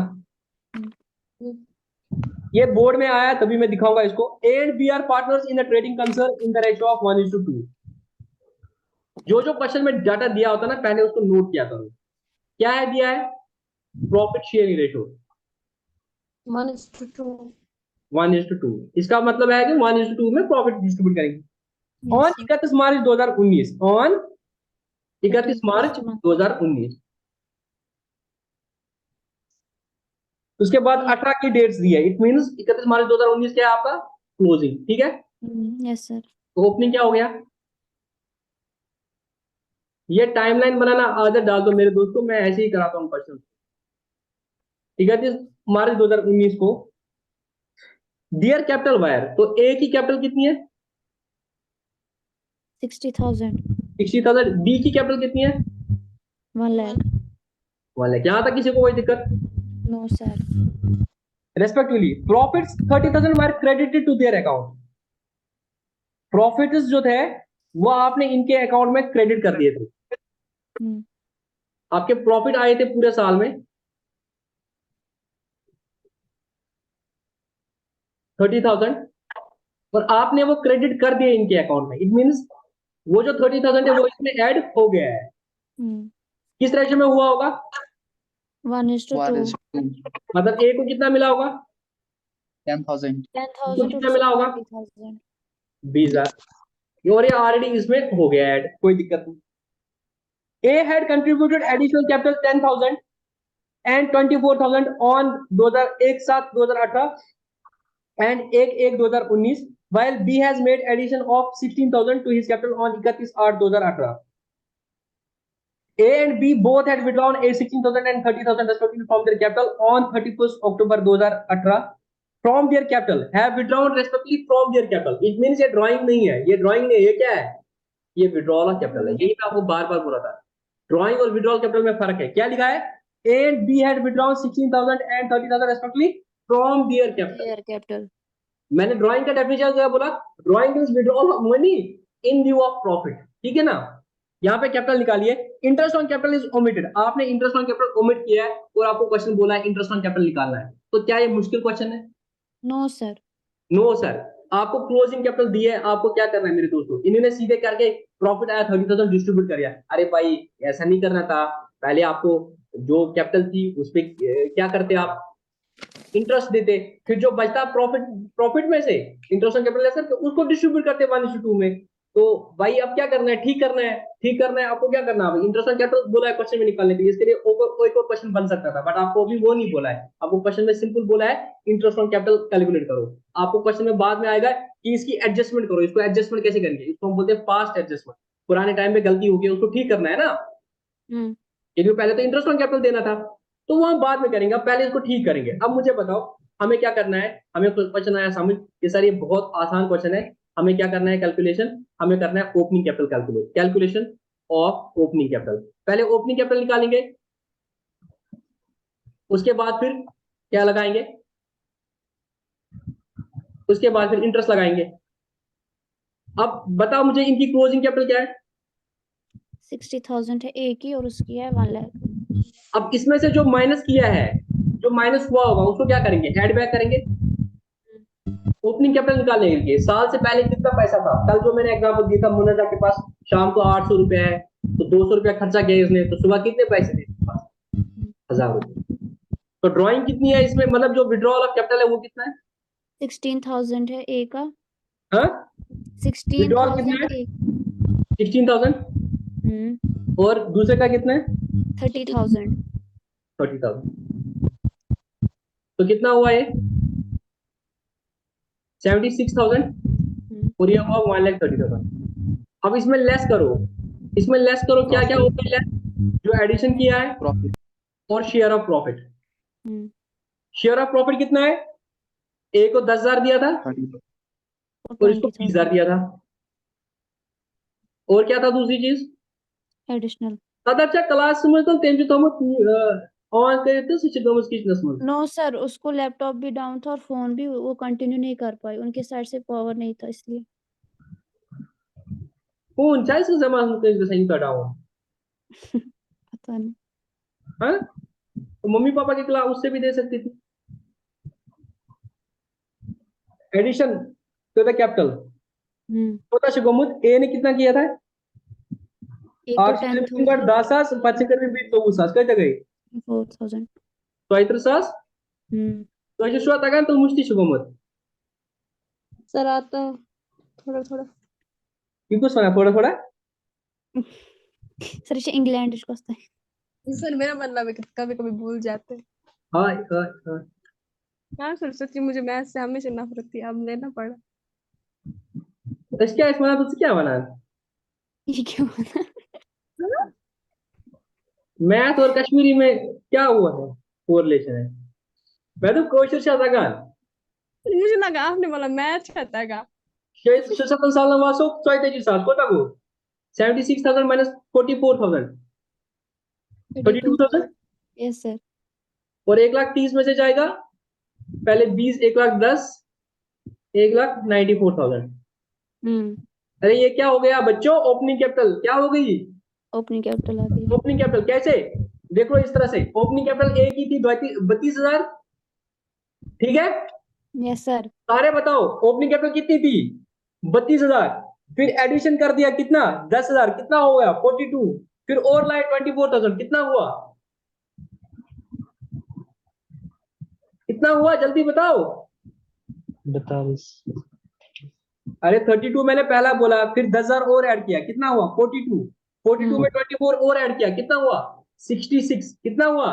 ये बोर्ड में आया तभी मैं दिखाऊंगा इसको। A and B are partners in a trading concern in the ratio of 1:2। जो जो क्वेश्चन में डाटा दिया होता है ना, पहले उसको नोट किया करो। क्या है दिया है? Profit sharing ratio 1:2। 1:2। इसका मतलब है कि 1:2 में प्रॉफिट डिस्ट्रीब्यूट करेंगे। On 31 March 2019, on 31 March 2019। उसके बाद 18 की डेट्स दी है, इट मींस 31 मार्च 2019 क्या है आपका क्लोजिंग, ठीक है। Yes sir. तो ओपनिंग क्या हो गया? ये टाइमलाइन बनाना आदत डाल दो मेरे दोस्तों, मैं ऐसे ही कराता हूँ क्वेश्चन। 31 मार्च 2019 को डियर कैपिटल वायर, तो ए की कैपिटल कितनी है? 60,000। 60,000। बी की कैपिटल कितनी है? 1 लाख। 1 लाख। यहां तक किसी को कोई दिक्कत? No sir. Respectively profits 30,000 were credited to their account. Profits जो थे वो आपने इनके अकाउंट में क्रेडिट कर दिए थे। आपके प्रॉफिट आए थे पूरे साल में 30,000 और आपने वो क्रेडिट कर दिए इनके अकाउंट में। इट मींस वो जो 30,000 है वो इसमें ऐड हो गया है। किस रेशियो में हुआ होगा? 1:2। मतलब ए को कितना मिला होगा? 10,000। 10,000 कितना मिला होगा? 20,000। 20,000। और ये ऑलरेडी इसमें हो गया ऐड, कोई दिक्कत नहीं। A had contributed additional capital 10,000 and 24,000 on 2001/7/2018 and 1/1/2019, while B has made addition of 16,000 to his capital on 31/8/2018. A and B both had withdrawn 16,000 and 30,000 respectively from their capital on 31st October 2018 from their capital, have withdrawn respectively from their capital. It means ये drawing नहीं है, ये drawing नहीं है, ये क्या है? ये विड्रॉल ऑफ कैपिटल है। यही मैं आपको बार बार बोला था, ड्राइंग और विड्रॉल कैपिटल में फर्क है। क्या लिखा है? A and B had withdrawn 16,000 and 30,000 respectively from their capital. मैंने ड्राइंग का डेफिनेशन क्या बोला? Drawing is withdrawal of money in due of profit, ठीक है ना। यहाँ पे कैपिटल निकालिए। Interest on capital is omitted, आपने इंटरेस्ट ऑन कैपिटल ओमिट किया है और आपको क्वेश्चन बोला है इंटरेस्ट ऑन कैपिटल निकालना है, तो क्या ये मुश्किल क्वेश्चन है? No sir. No sir. आपको क्लोजिंग कैपिटल दी है, आपको क्या करना है मेरे दोस्तों? इन्होंने सीधे करके प्रॉफिट आया 30,000 डिस्ट्रीब्यूट कर दिया। अरे भाई ऐसा नहीं करना था, पहले आपको जो कैपिटल थी उस पे क्या करते आप? इंटरेस्ट देते, फिर जो बचता प्रॉफिट में से इंटरेस्ट ऑन कैपिटल लेस उसको डिस्ट्रीब्यूट करते 1:2 में। तो भाई अब क्या करना है? ठीक करना है, ठीक करना है। आपको क्या करना है? इंटरेस्ट ऑन कैपिटल बोला है क्वेश्चन में निकालने के लिए, इसके लिए कोई और क्वेश्चन बन सकता था बट आपको अभी वो नहीं बोला है। आपको क्वेश्चन में सिंपल बोला है इंटरेस्ट ऑन कैपिटल कैलकुलेट करो। आपको क्वेश्चन में बाद में आएगा कि इसकी एडजस्टमेंट करो। इसको एडजस्टमेंट कैसे करेंगे? इसको हम बोलते हैं पास्ट एडजस्टमेंट। पुराने टाइम में गलती हो गई उसको ठीक करना है ना, क्योंकि पहले तो इंटरेस्ट ऑन कैपिटल देना था, तो वहां बाद में करेंगे, पहले इसको ठीक करेंगे। अब मुझे बताओ हमें क्या करना है? हमें क्वेश्चन आया समझ कि सर ये बहुत आसान क्वेश्चन है, हमें क्या करना है? कैलकुलेशन हमें करना है opening capital calculate, calculation of opening capital. पहले ओपनिंग कैपिटल निकालेंगे। उसके बाद फिर क्या लगाएंगे, उसके बाद फिर इंटरेस्ट लगाएंगे। अब बताओ मुझे इनकी क्लोजिंग कैपिटल क्या है? 60,000 है ए की और उसकी है 1 लाख। अब इसमें से जो माइनस किया है, जो माइनस हुआ होगा उसको क्या करेंगे, ऐड बैक करेंगे। ओपनिंग कैपिटल निकालने के लिए साल से पहले कितना पैसा था, कल जो मैंने एग्जांपल दिया था, मुन्ना के पास शाम को 800 रुपए है, तो 200 रुपया खर्चा किया इसने, तो सुबह कितने पैसे थे इसके पास? 1000 रुपए। तो ड्राइंग कितनी है इसमें, मतलब जो विड्रॉल ऑफ कैपिटल है वो कितना है? 16,000 है ए का। हाँ, विड्रॉल कितना 16,000 है? ए। 16,000। और दूसरे का कितना है? 30,000। 30,000। तो कितना हुआ ये? 76,000। और ये हुआ 1,30,000। अब इसमें लेस करो, इसमें लेस करो, क्या क्या होगा लेस? जो एडिशन किया है प्रॉफिट और share of profit. Hmm, share of profit कितना है? ए को 10,000 दिया था 30 और इसको 20,000 दिया था। और क्या था दूसरी चीज? एडिशनल। अच्छा क्लास समझ तो तेम जो तुम ऑन करे तो स्विच दोमस की नस्मल। नो सर, उसको लैपटॉप भी डाउन था और फोन भी, वो कंटिन्यू नहीं कर पाई, उनके साइड से पावर नहीं था इसलिए। कौन चाहे इसका जमाना को सही कर डाउन। पता नहीं। हाँ, तो मम्मी पापा की क्लास उससे भी दे सकती थी। एडिशन टू द कैपिटल छोटा शिगोमुत ए ने कितना किया था? एक को 10,000 10,000 5 भी 9,000 काय तगई 4,000। तो इतर सास तो जो शुआ तगन तो मुश्ती शिगोमुत सर आता है थोड़ा थोड़ा। इनको सुना थोड़ा थोड़ा। सर इसे इंग्लैंड इसको आता है। सर मेरा मतलब है कि कभी कभी भूल जाते हैं। हाँ हाँ। हाँ सर, सच्ची मुझे मैथ से हमेशा नफरत थी, अब लेना पड़ा। इसका इसमें तो क्या बना? ये क्यों बना? मैथ और कश्मीरी में क्या हुआ है, कोरिलेशन है? मैं तो क्वेश्चन शादागान मुझे लगा आपने बोला मैथ खाता है। शेष 77 साल नवासो 34 साल को तक 76,000 माइनस 44,000 32,000। Yes sir. और 1,30,000 में से जाएगा पहले 20, 1,10,000, 1,94,000। अरे ये क्या हो गया बच्चों, ओपनिंग कैपिटल क्या हो गई? ओपनिंग कैपिटल आ गई। ओपनिंग कैपिटल कैसे देखो, इस तरह से ओपनिंग कैपिटल ए की थी 32,000, ठीक है? Yes sir. सारे बताओ ओपनिंग कैपिटल कितनी थी? 32,000। फिर एडिशन कर दिया कितना, 10,000, कितना हो गया 42। फिर और लाए 24,000, कितना हुआ? कितना हुआ जल्दी बताओ। 42 अरे 32 मैंने पहला बोला, फिर 10,000 और ऐड किया, कितना हुआ 42। 42 में 24 और ऐड किया, कितना हुआ 66। कितना हुआ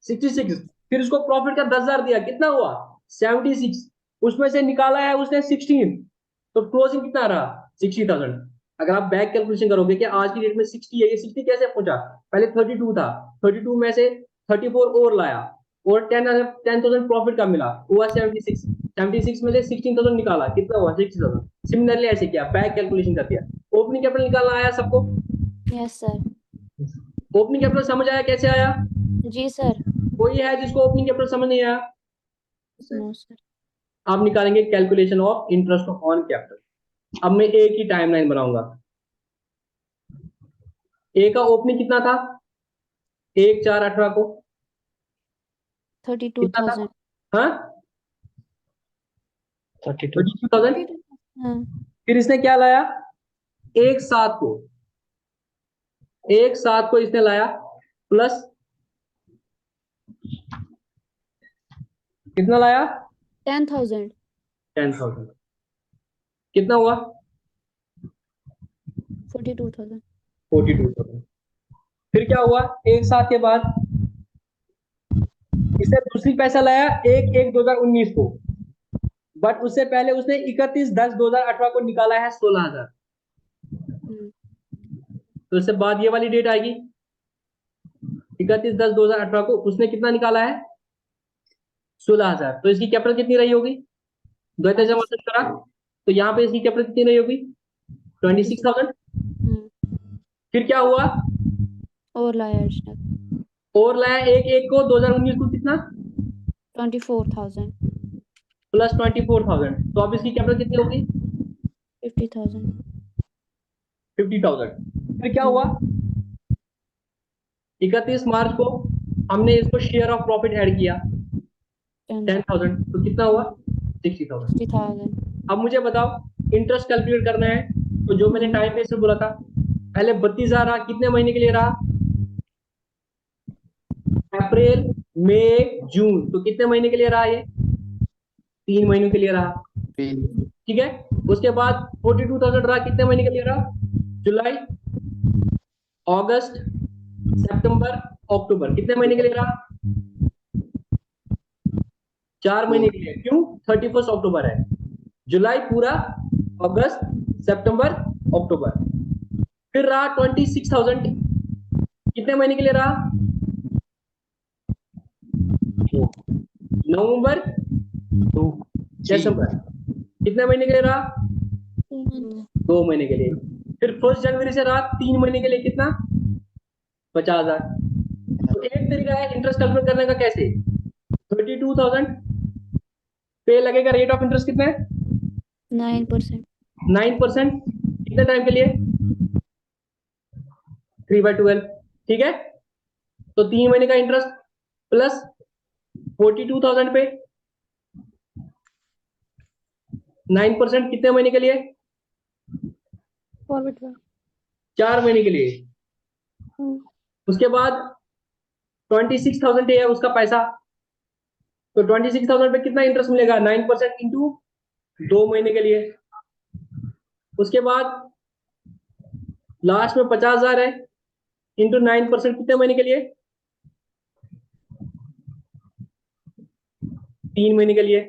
66। फिर उसको प्रॉफिट का 10,000 दिया, कितना हुआ 76। उसमें से निकाला है उसने 16, तो क्लोजिंग कितना रहा 60,000। अगर आप बैक कैलकुलेशन करोगे कि आज की डेट में 60 है, ये 60 कैसे पहुंचा? पहले 32 था, 32 में से 34 और लाया और 10,000 प्रॉफिट का मिला, हुआ 76। 76 में से 16,000 निकाला, कितना हुआ 60,000। सिमिलरली ऐसे किया, बैक कैलकुलेशन कर दिया। ओपनिंग कैपिटल निकालना आया सबको? Yes sir. ओपनिंग कैपिटल समझ आया कैसे आया? जी सर। कोई है जिसको ओपनिंग कैपिटल समझ नहीं आया? No sir. आप निकालेंगे calculation of interest on capital. अब मैं एक ही टाइमलाइन बनाऊंगा। ए का ओपनिंग कितना था 1/4/18 को? कितना था? 32,000। हाँ 32,000। हाँ। फिर इसने क्या लाया 1/7 को, 1/7 को इसने लाया प्लस कितना लाया 10,000। 10,000। कितना हुआ 42,000। 42,000। फिर क्या हुआ 1/7 के बाद इसने दूसरी पैसा लाया 1/1/2019 को, बट उससे पहले उसने 31/10/2018 को निकाला है 16,000। तो इससे बाद ये वाली डेट आएगी 31/10/2018 को उसने कितना निकाला है 16,000। तो इसकी कैपिटल कितनी रही होगी, द्वैत जमा करा, तो यहाँ पे इसकी कैपिटल कितनी रही होगी 26,000। फिर क्या हुआ और लाया एडिशनल और लाया एक को 2019 को कितना 24,000 प्लस 24,000, तो अब इसकी कैपिटल कितनी होगी 50,000 50,000। फिर क्या हुआ 31 मार्च को हमने इसको शेयर ऑफ प्रॉफिट ऐड किया 10,000, तो कितना हुआ 60,000। 60,000 अब मुझे बताओ इंटरेस्ट कैलकुलेट करना है, तो जो मैंने टाइम बेस में बोला था पहले 32,000 रहा, कितने महीने के लिए रहा अप्रैल मई जून, तो कितने महीने के लिए रहा ये 3 महीनों के लिए रहा, ठीक है। उसके बाद 42,000 रहा, कितने महीने के लिए रहा जुलाई अगस्त सितंबर अक्टूबर, कितने महीने के लिए रहा 4 महीने के लिए, क्यों 31 अक्टूबर है, जुलाई पूरा अगस्त सितंबर अक्टूबर। फिर रहा 26,000, कितने महीने के लिए रहा नवंबर दिसंबर, कितने महीने के लिए रहा 2 महीने के लिए। फिर 1 जनवरी से रहा 3 महीने के लिए, कितना 50,000। तो एक तरीका है इंटरेस्ट कैलकुलेट करने का, कैसे 32,000 पे लगेगा रेट ऑफ इंटरेस्ट कितना है 9%। 9%, कितने टाइम के लिए 3/12, ठीक है। तो 3 महीने का इंटरेस्ट प्लस 42,000 पे 9%, कितने महीने के लिए 4 महीने के लिए। उसके बाद 26,000 है उसका पैसा, तो 26,000 पे कितना इंटरेस्ट मिलेगा 9% इंटू 2 महीने के लिए। उसके बाद लास्ट में 50,000 है इंटू 9%, कितने महीने के लिए 3 महीने के लिए।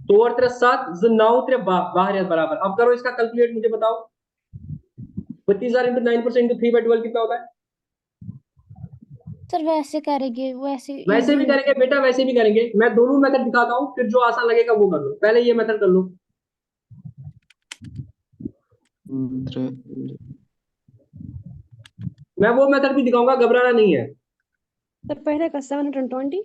तो और तेरा 7 9 तेरे बाहर है बराबर। अब करो इसका कैलकुलेट, मुझे बताओ 32,000 इंटू 9% इंटू 3/12 कितना होता है। सर वैसे करेंगे, वैसे वैसे भी करेंगे बेटा, वैसे भी करेंगे, मैं दोनों मेथड दिखाता हूँ, फिर जो आसान लगेगा वो कर लो। पहले ये मेथड कर लो, मैं वो मेथड भी दिखाऊंगा, घबराना नहीं है। सर पहले का 720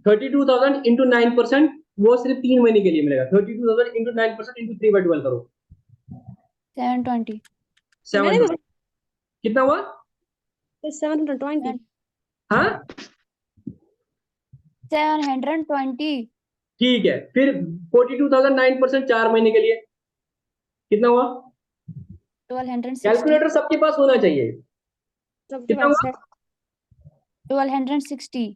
32,000 इंटू 9%, वो सिर्फ 3 महीने के लिए मिलेगा। 32,000 इंटू 9% इंटू 3/12 करो 720 7 कितना हुआ 720 हाँ 720 ठीक है। फिर 42,000 9% 4 महीने के लिए कितना हुआ 1260 कैलकुलेटर सबके पास होना चाहिए, सबके कितना पास हुआ है 1260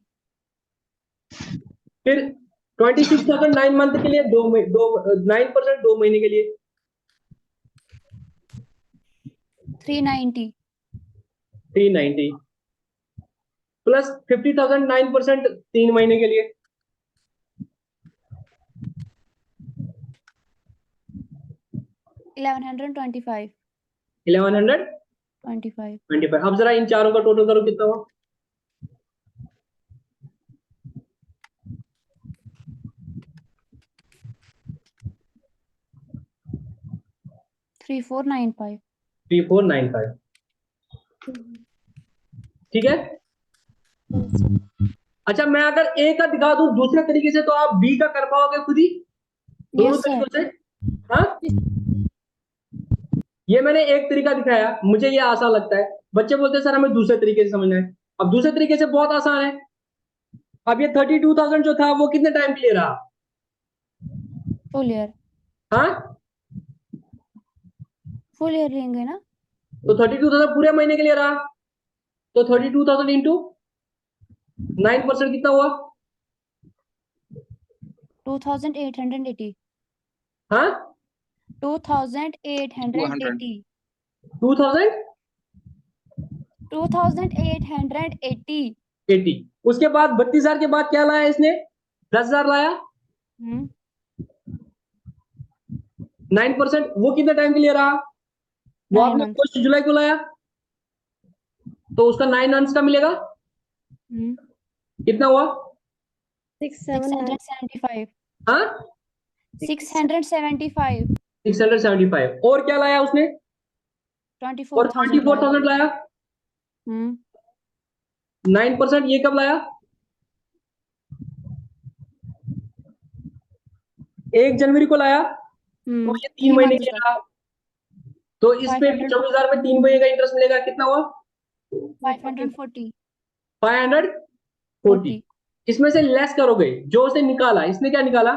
फिर 26,000 9 मंथ के लिए 9% 2 महीने के लिए 390 390 प्लस 50,000 9% 3 महीने के लिए 1125 1125। अब जरा इन चारों का टोटल करो कितना हुआ 3495 3495, ठीक है। अच्छा मैं अगर ए का दिखा दूं दूसरे तरीके से, तो आप बी का कर पाओगे खुद ही दोनों Yes, sir. तरीकों से। हाँ ये मैंने एक तरीका दिखाया, मुझे ये आसान लगता है, बच्चे बोलते हैं सर हमें दूसरे तरीके से समझना है। अब दूसरे तरीके से बहुत आसान है। अब ये 32,000 जो था वो कितने टाइम के लिए रहा फुल ईयर हाँ फुल ईयर लेंगे ना तो 32,000 पूरे महीने के लिए रहा, तो 32,000 इंटू 9% कितना हुआ 2880 हाँ 2880 2880। 2880 उसके बाद 32,000 के बाद क्या लाया इसने 10,000 लाया 9%, वो कितने टाइम के लिए रहा वो 9 आपने months. 1 जुलाई को लाया, तो उसका 9 मंथ्स का मिलेगा कितना हुआ 675 हाँ 675 675। और क्या लाया उसने और 24,000 24,000 लाया 9% ये कब लाया? 1 जनवरी को लाया, तो ये 3 महीने के रहा, तो इस पे 24,000 में 3 महीने का इंटरेस्ट मिलेगा, कितना हुआ? 540 540। इसमें से लेस करोगे, जो उसने निकाला, इसने क्या निकाला?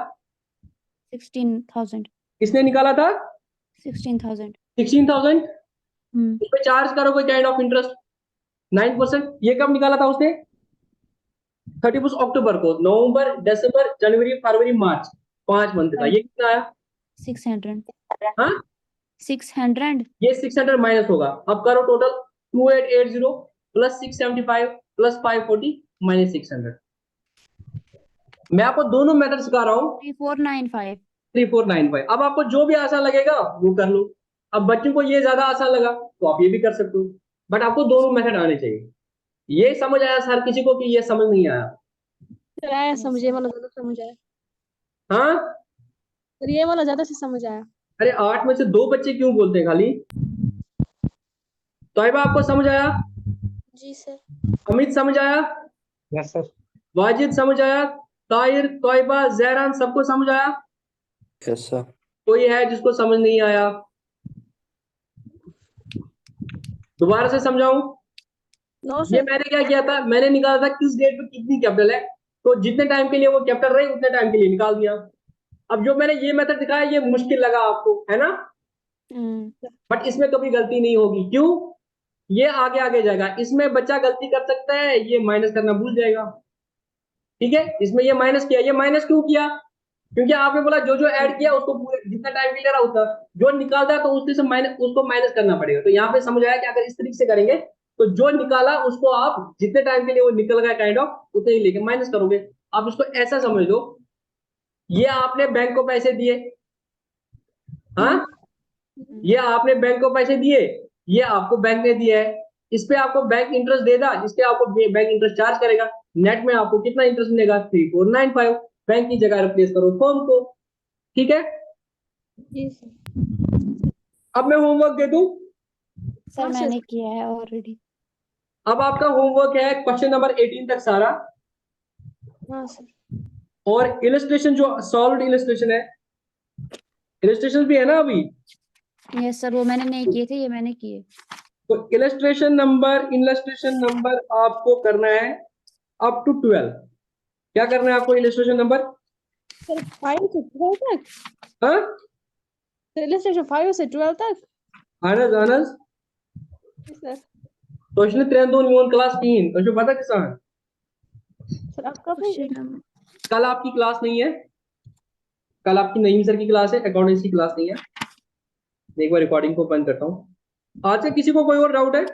16,000 इसने निकाला था 16,000 16,000, इस पे चार्ज करोगे काइंड ऑफ इंटरेस्ट 9%। ये कब निकाला था उसने? 31 अक्टूबर को। नवंबर, दिसंबर, जनवरी, फरवरी, मार्च, 5 मंथ का। ये कितना आया? 600 हाँ, 600 ये 600 माइनस होगा। अब करो टोटल, 2880 प्लस 675 प्लस 540 माइनस 600। मैं आपको दोनों मेथड सिखा रहा हूँ। 3495 3495। अब आपको जो भी आसान लगेगा वो कर लो। अब बच्चों को ये ज्यादा आसान लगा तो आप ये भी कर सकते हो, बट आपको दोनों मेथड आने चाहिए। ये समझ आया हर किसी को कि ये समझ नहीं आया? सर आया समझ, ये वाला ज्यादा समझ आया हाँ, सर, ये वाला ज्यादा से समझ आया। अरे 8 में से 2 बच्चे क्यों बोलते हैं खाली? तोयबा आपको समझ आया? जी सर। अमित समझ आया? Yes sir. वाजिद समझ आया? ताहिर, तोयबा, जहरान सबको समझ आया? Yes sir. कोई है जिसको समझ नहीं आया? दोबारा से समझाऊं? नो ये सर। मैंने क्या किया था, मैंने निकाला था किस डेट पे कितनी कैपिटल है, तो जितने टाइम के लिए वो कैपिटल रही उतने टाइम के लिए निकाल दिया। अब जो मैंने ये मेथड दिखाया ये मुश्किल लगा आपको, है ना? बट इसमें कभी गलती नहीं होगी। क्यों? ये आगे आगे जाएगा, इसमें बच्चा गलती कर सकता है, ये माइनस करना भूल जाएगा। ठीक है, इसमें ये माइनस किया। ये माइनस क्यों किया? क्योंकि आपने बोला जो जो ऐड किया उसको पूरे जितना टाइम के लिए रहा उतना, जो निकालता है तो उससे से माइनस, उसको माइनस करना पड़ेगा। तो यहाँ पे समझ आया कि अगर इस तरीके से करेंगे तो जो निकाला उसको आप जितने टाइम के लिए वो निकल गया काइंड ऑफ उतने ही लेके माइनस करोगे। आप इसको ऐसा समझ लो, ये आपने बैंक को पैसे दिए, हाँ, ये आपने बैंक को पैसे दिए, ये आपको बैंक ने दिया है, इस पे आपको बैंक इंटरेस्ट देगा, इस पे आपको बैंक इंटरेस्ट चार्ज करेगा। नेट में आपको कितना इंटरेस्ट मिलेगा? 3495। बैंक की जगह रिप्लेस करो फर्म को। ठीक है, जी सर। अब मैं होमवर्क दे दूं? सर हाँ, सर। मैंने किया है ऑलरेडी। अब आपका होमवर्क है क्वेश्चन नंबर 18 तक सारा, हाँ सर। और इलस्ट्रेशन जो सॉल्व्ड इलस्ट्रेशन है, इलस्ट्रेशन भी है ना अभी, यस सर, वो मैंने नहीं किए थे, ये मैंने किए। तो इलस्ट्रेशन नंबर आपको करना है अप टू 12। क्या करना है आपको इलस्ट्रेशन नंबर? सर 5 से 12 तक? हाँ, इलस्ट्रेशन 5 से 12 तक? आनस आनस सर। तो इसने 3 क्लास 3 तो पता किसान सर आप कब कल आपकी क्लास नहीं है, कल आपकी नईम सर की क्लास है, अकाउंटेंसी क्लास नहीं है। मैं एक बार रिकॉर्डिंग को बंद करता हूँ। आज से किसी को कोई और डाउट है?